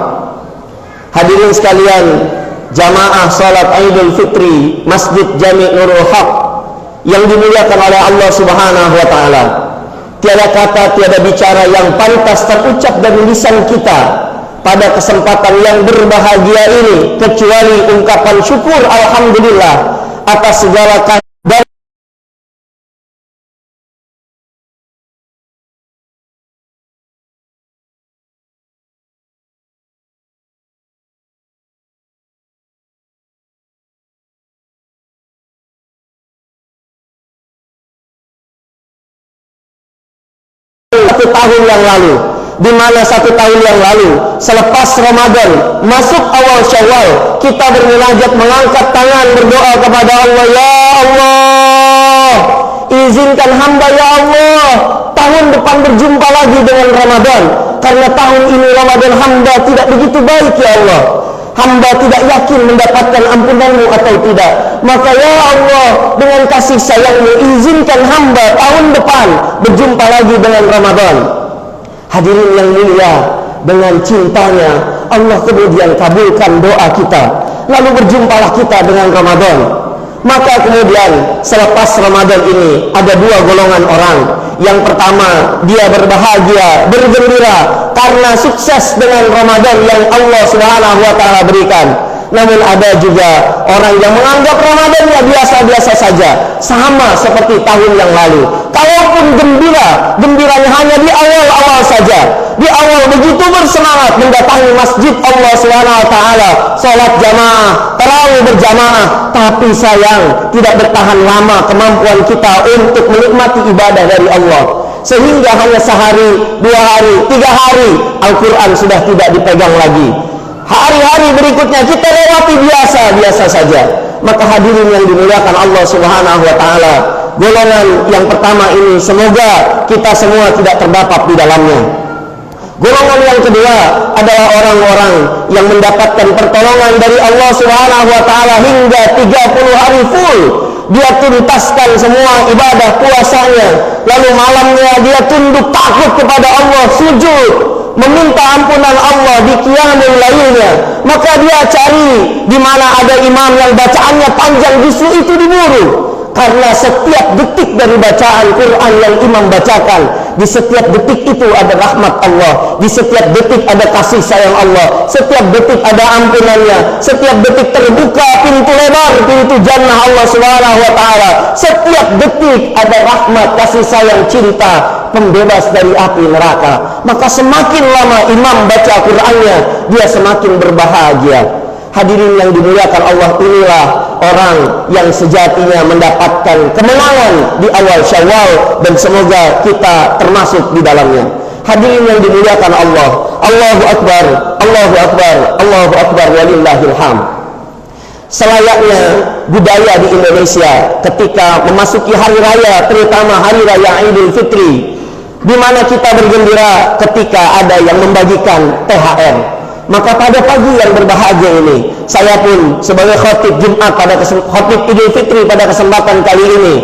Hadirin sekalian jamaah salat Idul Fitri Masjid Jami' Nurul Haq yang dimuliakan oleh Allah Subhanahu wa taala. Tiada kata, tiada bicara yang pantas terucap dari lisan kita pada kesempatan yang berbahagia ini kecuali ungkapan syukur alhamdulillah atas segala dan satu tahun yang lalu, di mana 1 tahun yang lalu selepas Ramadan masuk awal Syawal, kita bermunajat, mengangkat tangan, berdoa kepada Allah, ya Allah, izinkan hamba ya Allah tahun depan berjumpa lagi dengan Ramadan, karena tahun ini Ramadan hamba tidak begitu baik ya Allah, hamba tidak yakin mendapatkan ampunanmu atau tidak. Maka ya Allah, dengan kasih sayangmu izinkan hamba tahun depan berjumpa lagi dengan Ramadan. Hadirin yang mulia, dengan cintanya Allah kemudian kabulkan doa kita, lalu berjumpalah kita dengan Ramadan. Maka kemudian selepas Ramadan ini ada 2 golongan orang. Yang pertama, dia berbahagia, bergembira karena sukses dengan Ramadan yang Allah Subhanahu wa taala berikan. Namun ada juga orang yang menganggap Ramadannya biasa-biasa saja, sama seperti tahun yang lalu. Kalaupun gembira, gembiranya hanya di awal-awal saja. Di awal begitu bersemangat mendatangi masjid Allah Subhanahu wa taala, salat jamaah, tarawih berjamaah, tapi sayang tidak bertahan lama kemampuan kita untuk menikmati ibadah dari Allah. Sehingga hanya sehari, 2 hari, 3 hari Al-Quran sudah tidak dipegang lagi. Hari-hari berikutnya kita lewati biasa-biasa saja. Maka hadirin yang dimuliakan Allah Subhanahu wa taala, golongan yang pertama ini semoga kita semua tidak terdapat di dalamnya. Golongan yang kedua adalah orang-orang yang mendapatkan pertolongan dari Allah Subhanahu wa taala hingga 30 hari full. Dia tuntaskan semua ibadah puasanya, lalu malamnya dia tunduk takut kepada Allah, sujud meminta ampunan Allah di qiyamul lailnya. Maka dia cari di mana ada imam yang bacaannya panjang, justru itu diburu. Karena setiap detik dari bacaan Quran yang imam bacakan, di setiap detik itu ada rahmat Allah, di setiap detik ada kasih sayang Allah, setiap detik ada ampunannya, setiap detik terbuka pintu lebar, pintu jannah Allah Subhanahu wa taala, setiap detik ada rahmat, kasih sayang, cinta, pembebas dari api neraka. Maka semakin lama imam baca Qur'annya, dia semakin berbahagia. Hadirin yang dimuliakan Allah, inilah orang yang sejatinya mendapatkan kemenangan di awal Syawal, dan semoga kita termasuk di dalamnya. Hadirin yang dimuliakan Allah, Allahu Akbar, Allahu Akbar, Allahu Akbar, walillahil hamd. Selayaknya budaya di Indonesia ketika memasuki hari raya, terutama hari raya Idul Fitri, di mana kita bergembira ketika ada yang membagikan THR. Maka pada pagi yang berbahagia ini, saya pun sebagai khatib Jumat khatib Idul Fitri pada kesempatan kali ini,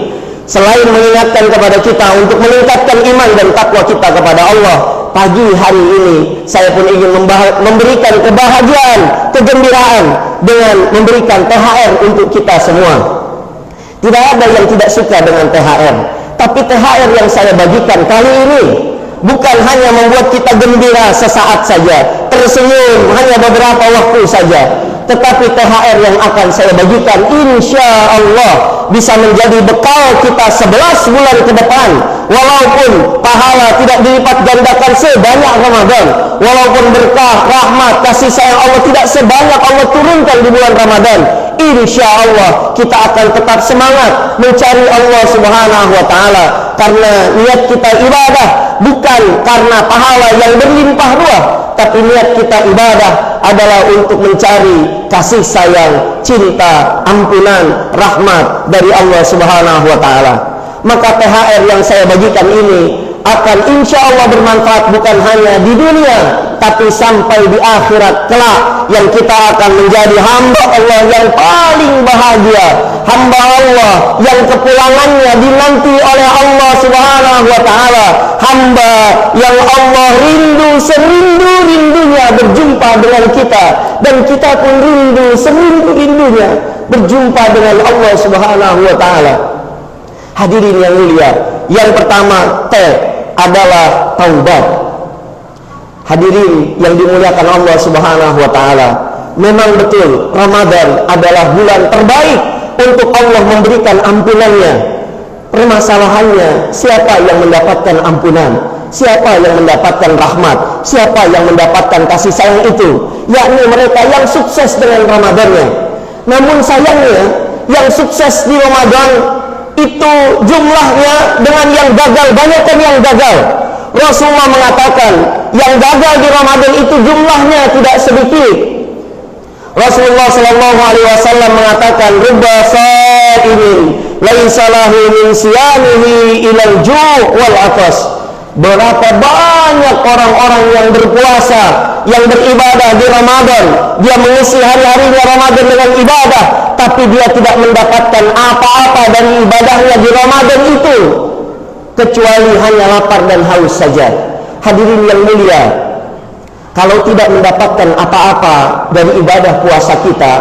selain mengingatkan kepada kita untuk meningkatkan iman dan takwa kita kepada Allah, pagi hari ini saya pun ingin memberikan kebahagiaan, kegembiraan dengan memberikan THR untuk kita semua. Tidak ada yang tidak suka dengan THR, tapi THR yang saya bagikan kali ini bukan hanya membuat kita gembira sesaat saja, tersenyum hanya beberapa waktu saja, tetapi THR yang akan saya bagikan insya Allah bisa menjadi bekal kita 11 bulan ke depan. Walaupun pahala tidak dilipat gandakan sebanyak Ramadan, walaupun berkah, rahmat, kasih sayang Allah tidak sebanyak Allah turunkan di bulan Ramadan, insya Allah kita akan tetap semangat mencari Allah Subhanahu wa taala, karena niat kita ibadah bukan karena pahala yang berlimpah ruah, tapi niat kita ibadah adalah untuk mencari kasih sayang, cinta, ampunan, rahmat dari Allah Subhanahu wa taala. Maka THR yang saya bagikan ini akan insya Allah bermanfaat bukan hanya di dunia, tapi sampai di akhirat kelak yang kita akan menjadi hamba Allah yang paling bahagia, hamba Allah yang kepulangannya dinanti oleh Allah Subhanahu wa taala, hamba yang Allah rindu serindu-rindunya berjumpa dengan kita, dan kita pun rindu serindu-rindunya berjumpa dengan Allah Subhanahu wa taala. Hadirin yang mulia, yang pertama adalah taubat. Hadirin yang dimuliakan Allah Subhanahu wa taala, memang betul Ramadan adalah bulan terbaik untuk Allah memberikan ampunannya. Permasalahannya, siapa yang mendapatkan ampunan? Siapa yang mendapatkan rahmat? Siapa yang mendapatkan kasih sayang itu? Yakni mereka yang sukses dengan Ramadannya. Namun sayangnya, yang sukses di Ramadan itu jumlahnya dengan yang gagal, banyakkan yang gagal. Rasulullah mengatakan yang gagal di Ramadan itu jumlahnya tidak sedikit. Rasulullah sallallahu alaihi wasallam mengatakan, "Rubba sha'imin laisa lahu min siyamihi ilal ju' wal 'atas." Berapa banyak orang-orang yang berpuasa, yang beribadah di Ramadan, dia mengisi hari-harinya Ramadan dengan ibadah, tapi dia tidak mendapatkan apa-apa dari ibadahnya di Ramadan itu, kecuali hanya lapar dan haus saja. Hadirin yang mulia, kalau tidak mendapatkan apa-apa dari ibadah puasa kita,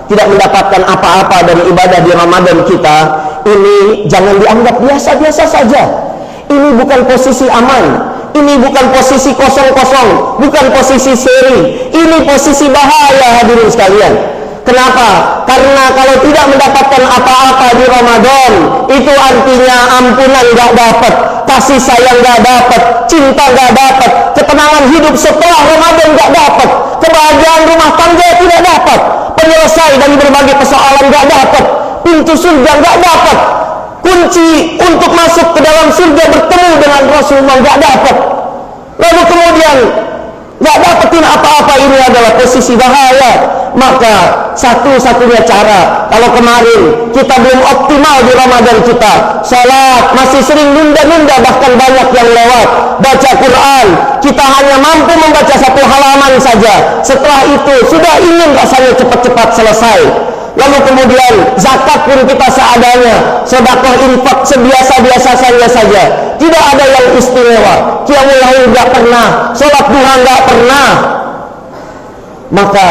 tidak mendapatkan apa-apa dari ibadah di Ramadan kita, ini jangan dianggap biasa-biasa saja. Ini bukan posisi aman, ini bukan posisi kosong-kosong, bukan posisi seri, ini posisi bahaya hadirin sekalian. Kenapa? Karena kalau tidak mendapatkan apa-apa di Ramadan, itu artinya ampunan gak dapat, kasih sayang gak dapat, cinta gak dapat, ketenangan hidup setelah Ramadan gak dapat, kebahagiaan rumah tangga tidak dapat, penyelesai dari berbagai persoalan gak dapat, pintu surga gak dapat, kunci untuk masuk ke dalam surga bertemu dengan Rasulullah gak dapat. Lalu kemudian gak dapetin apa-apa, ini adalah posisi bahaya. Maka satu-satunya cara, kalau kemarin kita belum optimal di Ramadan kita, salat masih sering nunda-nunda, bahkan banyak yang lewat, baca Quran kita hanya mampu membaca 1 halaman saja, setelah itu sudah ingin rasanya cepat-cepat selesai. Lalu kemudian zakat pun kita seadanya, sedekah infak sebiasa-biasa saja, tidak ada yang istimewa, qiyamul lail enggak pernah, salat duha enggak pernah. Maka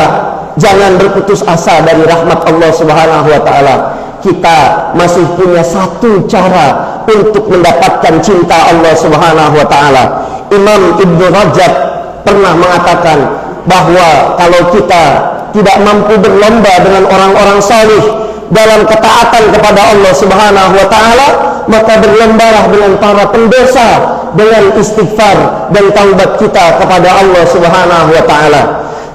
jangan berputus asa dari rahmat Allah Subhanahu wa taala. Kita masih punya satu cara untuk mendapatkan cinta Allah Subhanahu wa taala. Imam Ibnu Rajab pernah mengatakan bahwa kalau kita tidak mampu berlomba dengan orang-orang salih dalam ketaatan kepada Allah Subhanahu wa taala, maka berlombalah dengan para pendosa dengan istighfar dan taubat kita kepada Allah Subhanahu wa taala.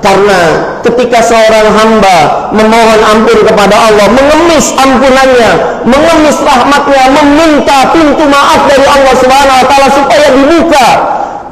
Karena ketika seorang hamba memohon ampun kepada Allah, mengemis ampunannya, mengemis rahmatnya, meminta pintu maaf dari Allah Subhanahu wa taala supaya dibuka,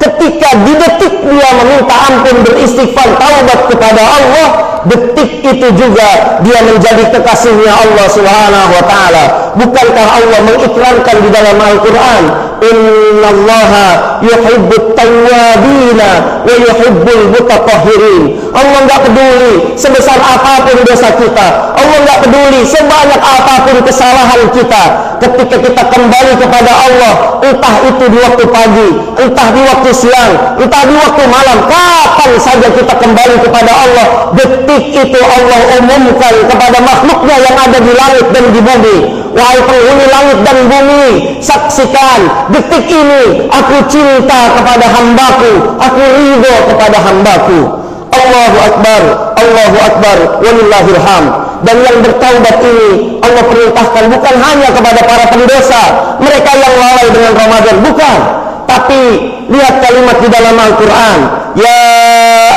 ketika di detik dia meminta ampun, beristighfar, taubat kepada Allah, detik itu juga dia menjadi kekasihnya Allah Subhanahu wa taala. Bukankah Allah mengikrarkan di dalam Al-Qur'an, "Innallaha yuhibbut tawwabina wa yuhibbul mutatahhirin." Allah enggak peduli sebesar apapun dosa kita, Allah enggak peduli sebanyak apapun kesalahan kita. Ketika kita kembali kepada Allah, entah itu di waktu pagi, entah di waktu siang, entah di waktu malam, kapan saja kita kembali kepada Allah, detik itu Allah umumkan kepada makhluknya yang ada di langit dan di bumi. Wahai penghuni langit dan bumi, saksikan detik ini aku cinta kepada hambaku, aku ridho kepada hambaku. Allahu Akbar, Allahu Akbar, walillahil hamd. Dan yang bertaubat ini Allah perintahkan bukan hanya kepada para pendosa, mereka yang lalai dengan Ramadan, bukan. Tapi lihat kalimat di dalam Al-Quran, ya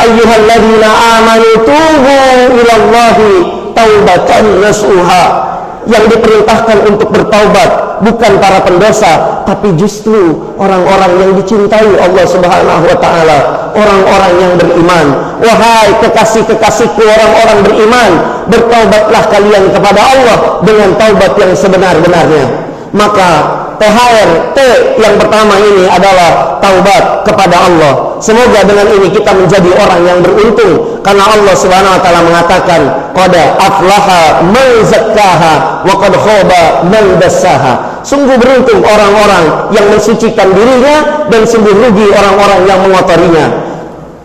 ayyuhalladzina amanu tubu ilallahi taubatan nasuha. Yang diperintahkan untuk bertaubat bukan para pendosa, tapi justru orang-orang yang dicintai Allah Subhanahu wa taala, orang-orang yang beriman. Wahai kekasih-kekasihku orang-orang beriman, bertaubatlah kalian kepada Allah dengan taubat yang sebenar-benarnya. Maka THR T yang pertama ini adalah taubat kepada Allah. Semoga dengan ini kita menjadi orang yang beruntung, karena Allah Subhanahu wa taala mengatakan, qad aflaha man zakkaha wa qad khaba man dassaha. Sungguh beruntung orang-orang yang mensucikan dirinya, dan sungguh rugi orang-orang yang mengotorinya.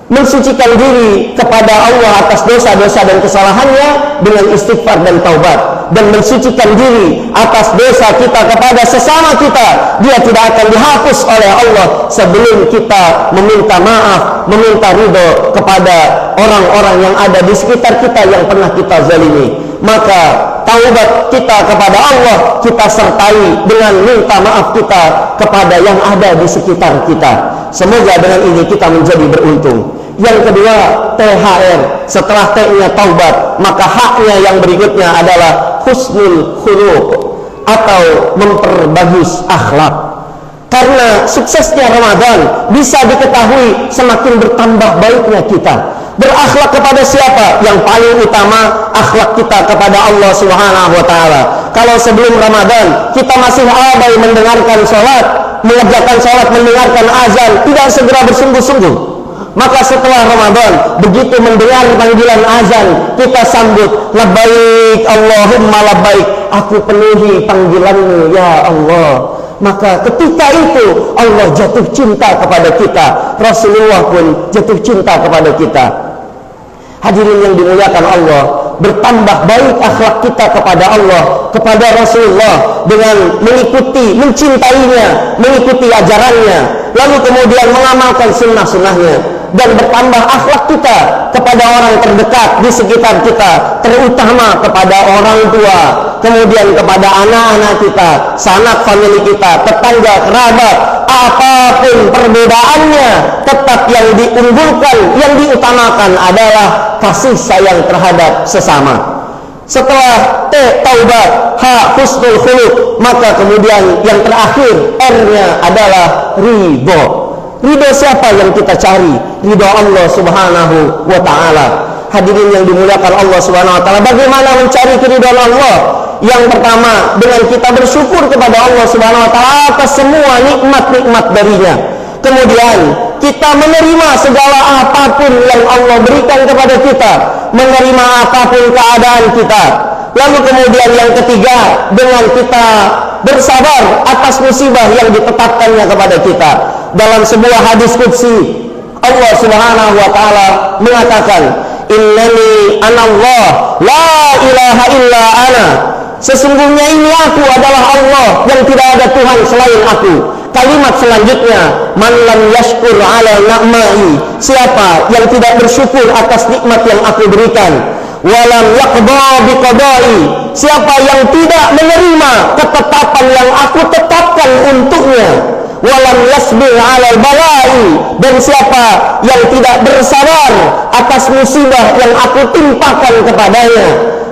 Mensucikan diri kepada Allah atas dosa-dosa dan kesalahannya dengan istighfar dan taubat, dan mensucikan diri atas dosa kita kepada sesama kita, dia tidak akan dihapus oleh Allah sebelum kita meminta maaf, meminta ridho kepada orang-orang yang ada di sekitar kita yang pernah kita zalimi. Maka taubat kita kepada Allah kita sertai dengan minta maaf kita kepada yang ada di sekitar kita. Semoga dengan ini kita menjadi beruntung. Yang kedua, THR. Setelah T-nya taubat, maka haknya yang berikutnya adalah husnul khuluq, atau memperbagus akhlak. Karena suksesnya Ramadan bisa diketahui semakin bertambah baiknya kita. Berakhlak kepada siapa? Yang paling utama, akhlak kita kepada Allah Subhanahu wa taala. Kalau sebelum Ramadan kita masih abai mendengarkan sholat, mengerjakan sholat, mendengarkan azan, tidak segera bersungguh-sungguh, maka setelah Ramadan, begitu mendengar panggilan azan, kita sambut, labbaik Allahumma labbaik, aku penuhi panggilanmu ya Allah. Maka ketika itu Allah jatuh cinta kepada kita, Rasulullah pun jatuh cinta kepada kita. Hadirin yang dimuliakan Allah, bertambah baik akhlak kita kepada Allah, kepada Rasulullah, dengan mengikuti, mencintainya, mengikuti ajarannya, lalu kemudian mengamalkan sunnah-sunnahnya, dan bertambah akhlak kita kepada orang terdekat di sekitar kita, terutama kepada orang tua, kemudian kepada anak-anak kita, sanak famili kita, tetangga, kerabat. Apapun perbedaannya, tetap yang diunggulkan, yang diutamakan adalah kasih sayang terhadap sesama. Setelah T taubat, H husnul khuluq, maka kemudian yang terakhir R-nya adalah ridho. Ridho siapa yang kita cari? Ridho Allah Subhanahu wa ta'ala. Hadirin yang dimuliakan Allah Subhanahu wa ta'ala, bagaimana mencari keridhaan Allah? Yang pertama, dengan kita bersyukur kepada Allah Subhanahu wa ta'ala atas semua nikmat-nikmat darinya. Kemudian kita menerima segala apapun yang Allah berikan kepada kita, menerima apapun keadaan kita. Lalu kemudian yang ketiga, dengan kita bersabar atas musibah yang ditetapkannya kepada kita. Dalam sebuah hadis qudsi, Allah Subhanahu wa ta'ala mengatakan, innani anallah la ilaha illa ana. Sesungguhnya ini aku adalah Allah, yang tidak ada Tuhan selain aku. Kalimat selanjutnya, man lam yashkur ala na'mai, siapa yang tidak bersyukur atas nikmat yang aku berikan, walam yaqda biqadai, siapa yang tidak menerima ketetapan yang aku tetapkan untuknya, walam yasbir ala balai, dan siapa yang tidak bersabar atas musibah yang aku timpakan kepadanya,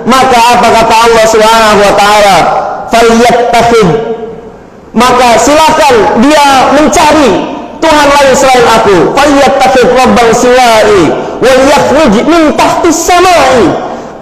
maka apa kata Allah Subhanahu wa ta'ala, falyattakhid, maka silakan dia mencari Tuhan lain selain aku, falyattakhid rabban siwai wal yakhruj min tahtis samai,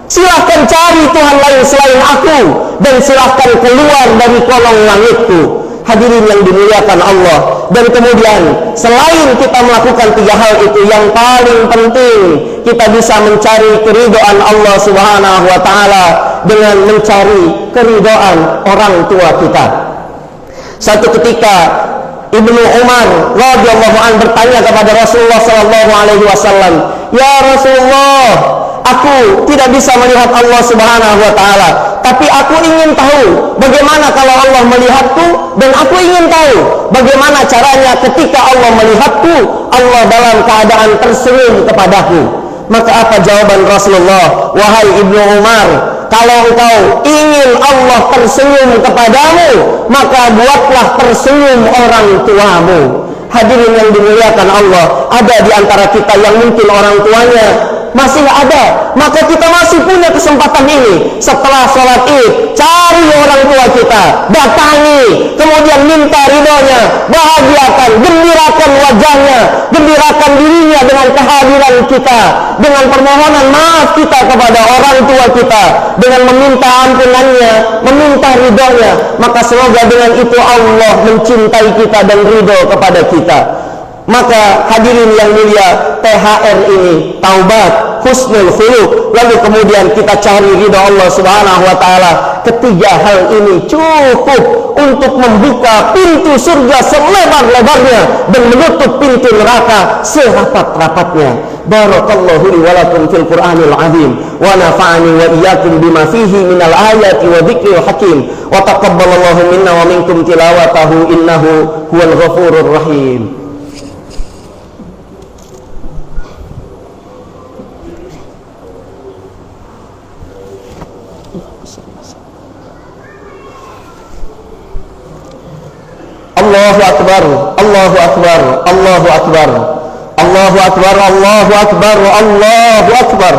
silahkan cari Tuhan lain selain aku, dan silahkan keluar dari kolong langitku. Hadirin yang dimuliakan Allah, dan kemudian selain kita melakukan tiga hal itu, yang paling penting kita bisa mencari keridhaan Allah Subhanahu wa ta'ala dengan mencari keridhaan orang tua kita. Satu ketika Ibnu Umar radhiyallahu anhu bertanya kepada Rasulullah sallallahu alaihi wasallam, ya Rasulullah, aku tidak bisa melihat Allah Subhanahu wa ta'ala, tapi aku ingin tahu bagaimana kalau Allah melihatku, dan aku ingin tahu bagaimana caranya ketika Allah melihatku, Allah dalam keadaan tersenyum kepadaku. Maka apa jawaban Rasulullah? Wahai Ibnu Umar, kalau engkau ingin Allah tersenyum kepadamu, maka buatlah tersenyum orang tuamu. Hadirin yang dimuliakan Allah, ada di antara kita yang mungkin orang tuanya masih ada, maka kita masih punya kesempatan ini. Setelah sholat id, cari orang tua kita, datangi, kemudian minta ridhonya, bahagiakan, gembirakan wajahnya, gembirakan dirinya dengan kehadiran kita, dengan permohonan maaf kita kepada orang tua kita, dengan meminta ampunannya, meminta ridhonya. Maka semoga dengan itu Allah mencintai kita dan ridho kepada kita. Maka hadirin yang mulia, THR ini taubat, husnul khuluq, lalu kemudian kita cari ridha Allah Subhanahu wa taala. Ketiga hal ini cukup untuk membuka pintu surga selebar-lebarnya dan menutup pintu neraka serapat-rapatnya. Barakallahu li wa lakum fil Qur'anil azim wa nafa'ani wa iyyakum bima fihi minal ayati wa dzikril hakim wa taqabbalallahu minna wa minkum tilawatahu innahu huwal ghafurur rahim. Allahu akbar, Allahu akbar, Allahu akbar, Allahu akbar, Allahu akbar, Allahu akbar,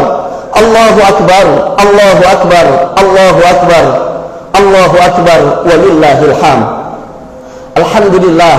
Allahu akbar, Allahu akbar, Allahu akbar, Allahu akbar, walillahil hamd. Alhamdulillah,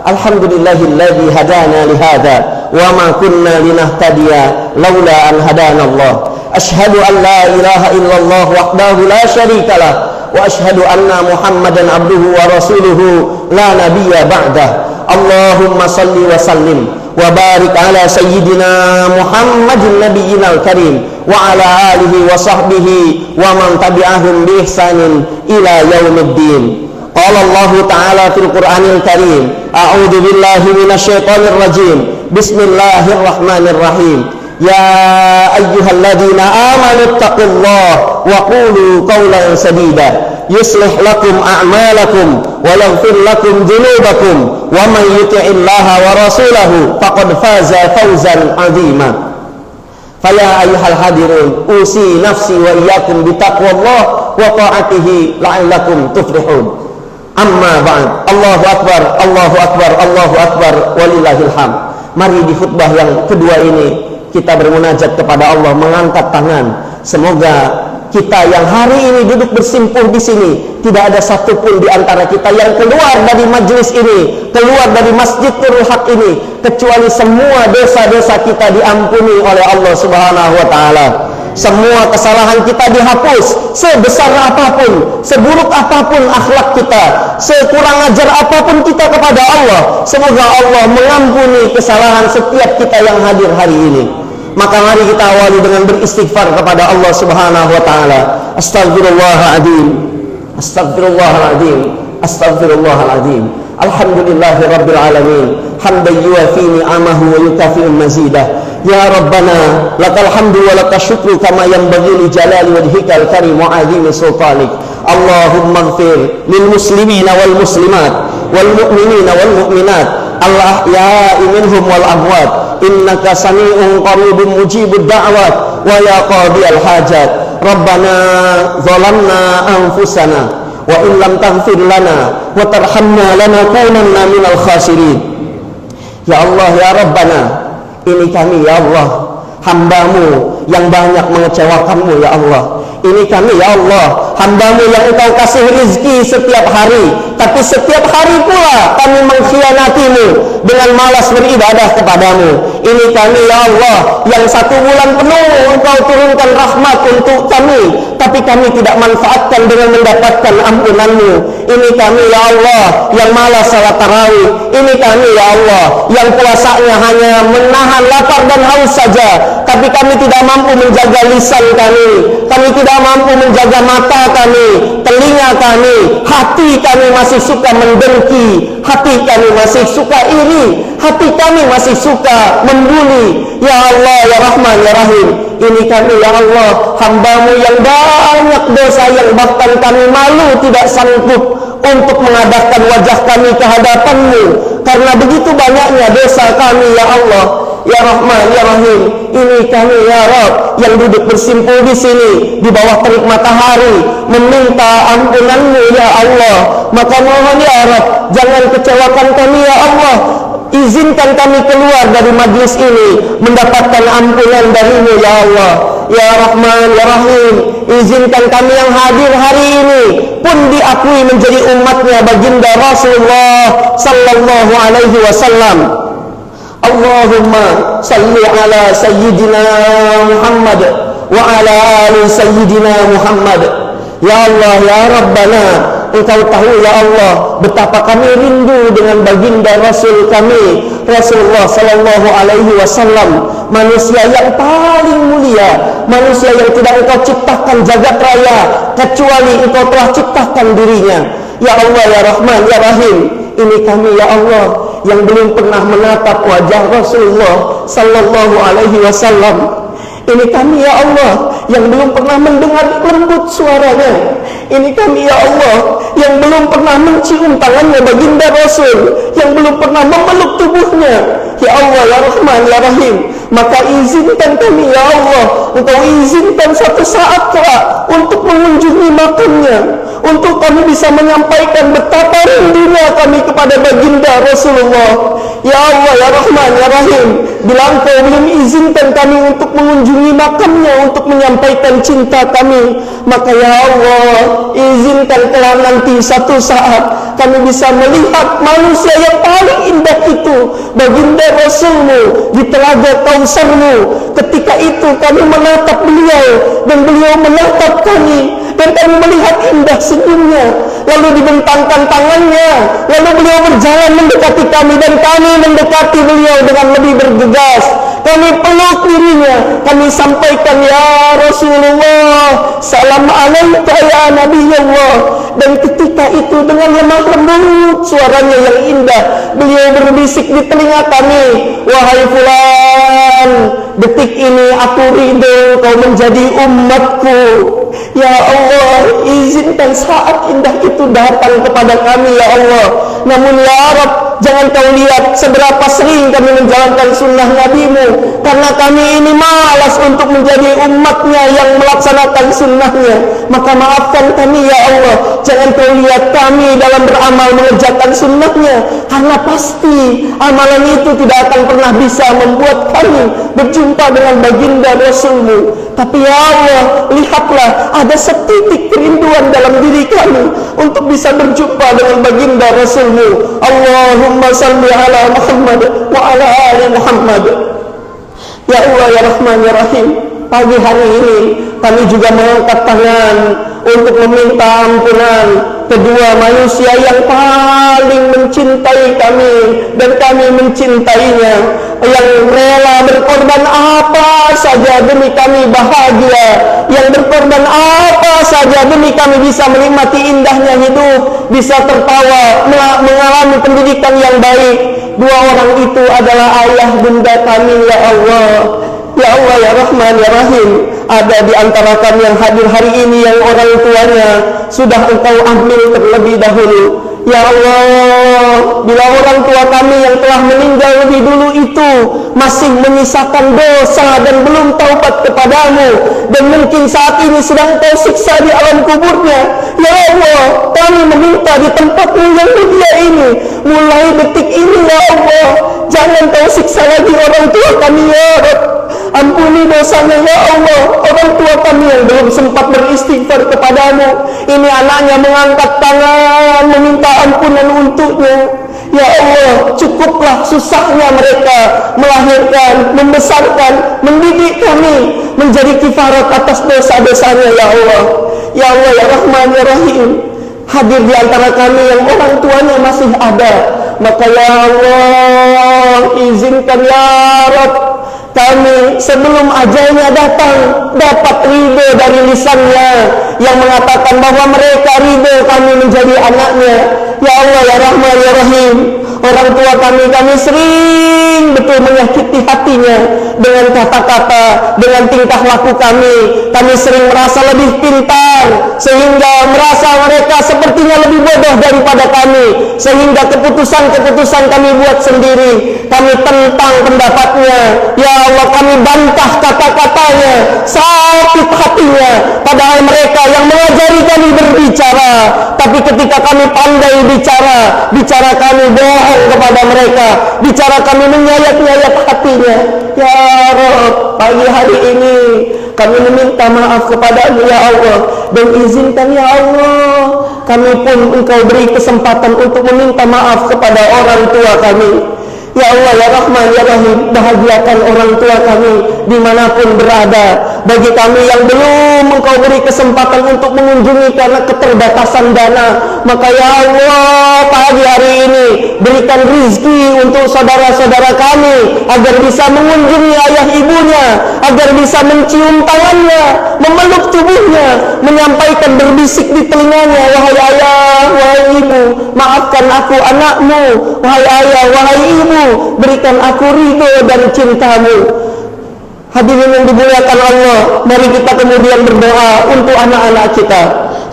alhamdulillahilladzi hadana lihada wa ma kunna linahtadiya laula an hadana Allah. Ashhadu an la ilaha illallah wahdahu la syarikalah wa ashhadu anna Muhammadan abduhu wa rasuluhu la nabiyya ba'dah. Allahumma salli wa sallim wa barik ala sayyidina Muhammadin nabiyyinal karim wa ala alihi wa sahbihi wa man tabi'ahum bi ihsanin ila yaumiddin. Qala Allah ta'ala fil Qur'anil karim, a'udzu billahi minasy syaithanir rajim. Bismillahirrahmanirrahim. Ya ayyuhalladzina amanu taqullaha wa qulu qawlan sadida yuslih lakum a'malakum wa yaghfir lakum dhunubakum wa man yuti'illaha wa rasulahu faqad faza fawzan 'azima. Faya ayyuhal hadirun usi nafsi wa iyyakum bitaqwallah wa ta'atihi la'allakum tuflihun. Amma ba'd. Allahu akbar, Allahu akbar, Allahu akbar, walillahil hamd. Mari di khutbah yang kedua ini kita bermunajat kepada Allah, mengangkat tangan. Semoga kita yang hari ini duduk bersimpuh di sini, tidak ada satupun di antara kita yang keluar dari majelis ini, keluar dari Masjidul Haq ini, kecuali semua dosa-dosa kita diampuni oleh Allah Subhanahu wa taala. Semua kesalahan kita dihapus, sebesar apapun, seburuk apapun akhlak kita, sekurang ajar apapun kita kepada Allah. Semoga Allah mengampuni kesalahan setiap kita yang hadir hari ini. Maka mari kita awali dengan beristighfar kepada Allah Subhanahu wa taala. Astaghfirullahaladzim, astaghfirullahaladzim, astaghfirullahaladzim. Alhamdulillahi rabbil alamin, hamdan yuwafi ni'amahu wa yukafi'u mazidah. Ya Rabbana lakal hamdu wa lakal syukru kama yanbaghi li jalali wajhikal karim wa 'azimi sultanik. Allahumma ighfir lil muslimina wal muslimat wal mu'minina wal mu'minat al ahya'i minhum wal amwat innaka sami'un qaribun mujibud da'wat wa ya qadiyal hajat. Rabbana zalamna anfusana wa in lam taghfir lana wa tarhamna lanakunanna minal khasirin. Ya Allah, ya Rabbana, ini kami ya Allah, hambamu yang banyak mengecewakanmu ya Allah. Ini kami ya Allah, hambamu yang engkau kasih rezeki setiap hari, tapi setiap hari pula kami mengkhianatimu dengan malas beribadah kepadamu. Ini kami ya Allah, yang 1 bulan penuh engkau turunkan rahmat untuk kami, tapi kami tidak manfaatkan dengan mendapatkan ampunanmu. Ini kami ya Allah, yang malas salat tarawih. Ini kami ya Allah, yang puasanya hanya menahan lapar dan haus saja, tapi kami tidak mampu menjaga lisan kami. Kami tidak mampu menjaga mata kami, telinga kami, hati kami masih suka mendengki, hati kami masih suka iri, hati kami masih suka membuli. Ya Allah, ya Rahman, ya Rahim, ini kami ya Allah, hambamu yang banyak dosa, yang bahkan kami malu tidak sanggup untuk mengadahkan wajah kami ke hadapanmu karena begitu banyaknya dosa kami ya Allah. Ya Rahman, ya Rahim, ini kami ya Rabb yang duduk bersimpuh di sini di bawah terik matahari meminta ampunanmu ya Allah. Maka mohon ya Rabb, jangan kecewakan kami ya Allah. izinkan kami keluar dari majlis ini mendapatkan ampunan dari-Mu ya Allah. Ya Rahman ya Rahim, izinkan kami yang hadir hari ini pun diakui menjadi umatnya baginda Rasulullah sallallahu alaihi wasallam. Allahumma salli ala sayyidina Muhammad wa ala ali sayyidina Muhammad. Ya Allah ya Rabbana, Engkau tahu ya Allah betapa kami rindu dengan baginda Rasul kami Rasulullah sallallahu alaihi wasallam, manusia yang paling mulia, manusia yang tidak Engkau ciptakan jagat raya kecuali Engkau telah ciptakan dirinya. Ya Allah ya Rahman ya Rahim, ini kami ya Allah yang belum pernah menatap wajah Rasulullah sallallahu alaihi wasallam. Ini kami ya Allah yang belum pernah mendengar lembut suaranya. Ini kami ya Allah yang belum pernah mencium tangannya baginda Rasul, yang belum pernah memeluk tubuhnya. Ya Allah ya Rahman ya Rahim, maka izinkan kami ya Allah, Engkau izinkan satu saat kelak untuk mengunjungi makamnya, untuk kami bisa menyampaikan betapa rindunya kami kepada baginda Rasulullah. Ya Allah ya Rahman ya Rahim, bila Engkau belum izinkan kami untuk mengunjungi makamnya, untuk menyampaikan cinta kami, maka ya Allah izinkan kelak nanti satu saat kami bisa melihat manusia yang paling indah itu, baginda Rasul-Mu di telaga Kausar-Mu. Ketika itu kami menatap beliau dan beliau menatap kami, dan kami melihat indah senyumnya, lalu dibentangkan tangannya, lalu beliau berjalan mendekati kami dan kami mendekati beliau dengan lebih bergegas. Kami peluk dirinya, kami sampaikan ya Rasulullah, salam alaika ya Nabiyullah. Dan ketika itu dengan lemah lembut suaranya yang indah, beliau berbisik di telinga kami, wahai fulan, detik ini aku ridho kau menjadi umatku. Ya Allah, izinkan saat indah itu datang kepada kami ya Allah. Namun ya Rabb, jangan kau lihat seberapa sering kami menjalankan sunnah Nabi-Mu, karena kami ini malas untuk menjadi umatnya yang melaksanakan sunnahnya. Maka maafkan kami ya Allah, jangan kau lihat kami dalam beramal mengerjakan sunnahnya, karena pasti amalan itu tidak akan pernah bisa membuat kami berjumpa dengan baginda Rasul-Mu. Tapi ya Allah, lihatlah ada setitik kerinduan dalam diri kami untuk bisa berjumpa dengan baginda Rasul-Mu. Allahumma salli ala Muhammad wa ala ali Muhammad. Ya Allah ya Rahman ya Rahim, pagi hari ini kami juga mengangkat tangan untuk meminta ampunan kedua manusia yang paling mencintai kami dan kami mencintainya, yang rela berkorban apa saja demi kami bahagia, yang berkorban apa saja demi kami bisa menikmati indahnya hidup, bisa tertawa, mengalami pendidikan yang baik. Dua orang itu adalah ayah bunda kami ya Allah. Ya Allah ya Rahman ya Rahim, ada di antara kami yang hadir hari ini yang orang tuanya sudah Engkau ambil terlebih dahulu. Ya Allah, bila orang tua kami yang telah meninggal lebih dulu itu masih menyisakan dosa dan belum taubat kepadamu, dan mungkin saat ini sedang Kau siksa di alam kuburnya, ya Allah, kami meminta di tempat-Mu yang mulia ini, mulai detik ini ya Allah, jangan Kau siksa lagi orang tua kami ya Rabb. Ampuni dosanya ya Allah, orang tua kami yang belum sempat beristighfar kepadamu. Ini anaknya mengangkat tangan meminta ampunan untuknya. Ya Allah, cukuplah susahnya mereka melahirkan, membesarkan, mendidik kami menjadi kifarat atas dosa-dosanya ya Allah. Ya Allah ya Rahman ya Rahim, hadir di antara kami yang orang tuanya masih ada, maka ya Allah izinkan ya Rabb, kami sebelum ajalnya datang dapat ridho dari lisannya yang mengatakan bahwa mereka ridho kami menjadi anaknya. Ya Allah ya Rahman ya Rahim, orang tua kami sering betul menyakiti hatinya dengan kata-kata, dengan tingkah laku kami. Kami sering merasa lebih pintar sehingga merasa mereka sepertinya lebih bodoh daripada kami, sehingga keputusan-keputusan kami buat sendiri, kami tentang pendapatnya. Ya Allah, kami bantah kata-katanya, sakit hatinya, padahal mereka yang mengajari kami berbicara. Tapi ketika kami pandai bicara kami bohong kepada mereka, bicara kami menyayat-nyayat hatinya. Ya Rabb, pagi hari ini kami meminta maaf kepada-Mu ya Allah, dan izinkan ya Allah kami pun Engkau beri kesempatan untuk meminta maaf kepada orang tua kami. Ya Allah ya Rahman ya Rahim, bahagiakan orang tua kami dimanapun berada. Bagi kami yang belum Engkau beri kesempatan untuk mengunjungi karena keterbatasan dana, maka ya Allah pagi hari ini berikan rizki untuk saudara-saudara kami agar bisa mengunjungi ayah ibunya, agar bisa mencium tangannya, memeluk tubuhnya, menyampaikan berbisik di telinganya, wahai ayah, wahai ibu, maafkan aku anakmu, wahai ayah, wahai ibu, berikan aku ridho dan cintamu. Hadirin yang dimuliakan Allah, mari kita kemudian berdoa untuk anak-anak kita.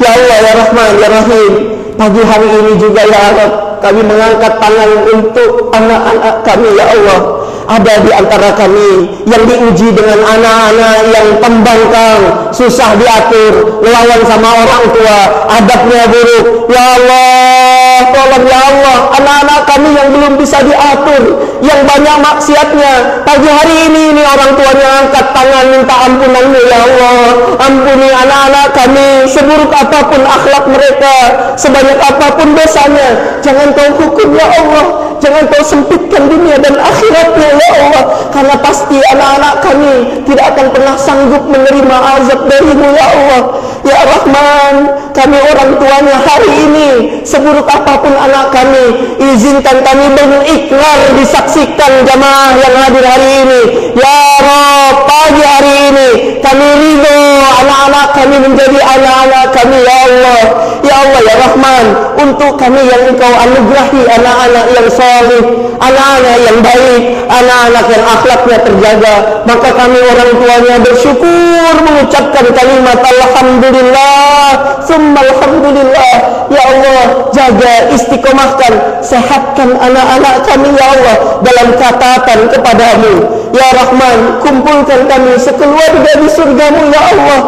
Ya Allah ya Rahman ya Rahim, pagi hari ini juga ya Allah kami mengangkat tangan untuk anak-anak kami ya Allah. Ada di antara kami yang diuji dengan anak-anak yang pembangkang, susah diatur, melawan sama orang tua, adabnya buruk. Ya Allah, tolong ya Allah, anak-anak kami yang belum bisa diatur, yang banyak maksiatnya, pagi hari ini orang tuanya angkat tangan minta ampunan-Mu ya Allah. Ampuni anak-anak kami, seburuk apapun akhlak mereka, sebanyak apapun dosanya, jangan Kau hukum ya Allah, jangan Kau sempitkan dunia dan akhiratnya ya Allah, karena pasti anak-anak kami tidak akan pernah sanggup menerima azab dari-Mu ya Allah. Ya Rahman, kami orang tuanya hari ini, seburuk apapun anak kami, izinkan kami berikrar disaksikan jamaah yang hadir hari ini. Ya Rabb, pagi hari ini kami ridho anak-anak kami menjadi anak-anak kami ya Allah. Ya Allah ya Rahman, untuk kami yang Engkau anugerahi anak-anak yang saleh, anak-anak yang baik, anak-anak yang akhlaknya terjaga, maka kami orang tuanya bersyukur mengucapkan kalimat alhamdulillah, summa alhamdulillah. Ya Allah, jaga, istiqomahkan, sehatkan anak-anak kami ya Allah dalam ketaatan kepada-Mu. Ya Rahman, kumpulkan kami sekeluarga di surga-Mu ya Allah,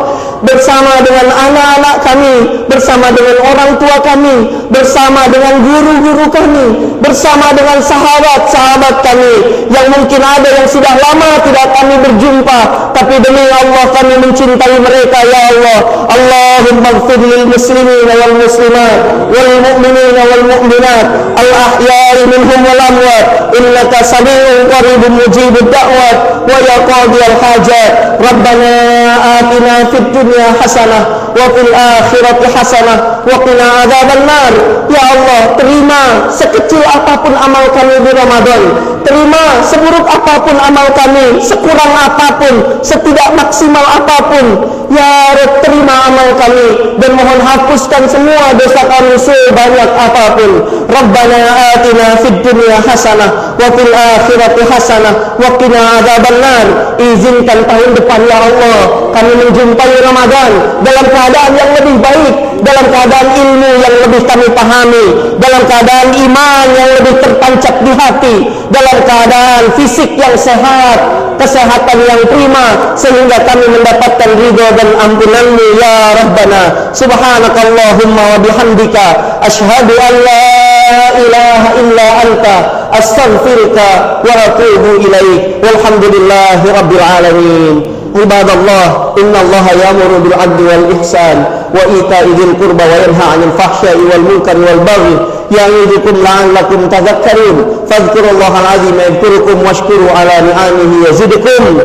bersama dengan anak-anak kami, bersama dengan orang tua kami, bersama dengan guru-guru kami, bersama dengan sahabat-sahabat kami yang mungkin ada yang sudah lama tidak kami berjumpa, tapi demi Allah kami mencintai mereka ya Allah. Allahumma ighfir lil muslimina wal muslimat wal mu'minina wal mu'minat al ahya'i minhum wal amwat innaka sami'un qaribun mujibud da'wat wa ya qadiyal hajat. Rabbana atina fid dunya hasanah wa fil akhirati hasanah wa qina adzabannar. Ya Allah, terima sekecil apapun amal kami di Ramadan, terima seburuk apapun amal kami, sekurang apapun, setidak maksimal apapun. Ya Rabb, terima amal kami dan mohon hapuskan semua dosa kami sebanyak apapun. Rabbana atina fid dunya hasanah wa fil akhirati hasanah wa qina adzabannar. Izinkan tahun depan ya Allah kami menjumpai Ramadan dalam keadaan yang lebih baik, dalam keadaan ilmu yang lebih kami pahami, dalam keadaan iman yang lebih tertancap di hati, dalam keadaan fisik yang sehat, kesehatan yang prima, sehingga kami mendapatkan ridha dan ampunan-Mu ya Rabbana. Subhanakallahumma wa bihamdika asyhadu an la ilaha illa anta astaghfiruka wa atubu ilaik. Walhamdulillahi rabbil alamin. Ibadallah, innallaha ya'muru bil 'adli wal ihsan wa ita'i dzil qurba wa yanha 'anil fahsya'i wal munkari wal baghi ya'idukum la'allakum tadhakkarun. Fadhkurullahal 'azima yadhkurukum washkuru 'ala ni'amihi yazidkum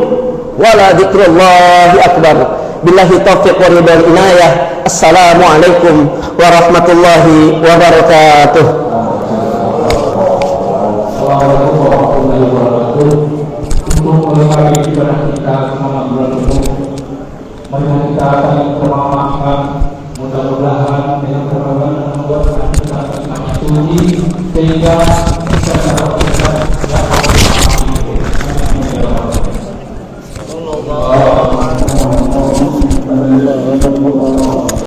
wa la dzikrullahi akbar. Billahi taufiq wa ridha inayah. Assalamualaikum warahmatullahi wabarakatuh. Assalamualaikum warahmatullahi wabarakatuh. Untuk melengkapi ibadah kita selama bulan penuh, mari kita saling memaafkan. Mudah-mudahan dengan Ramadan membuat kita semakin suci sehingga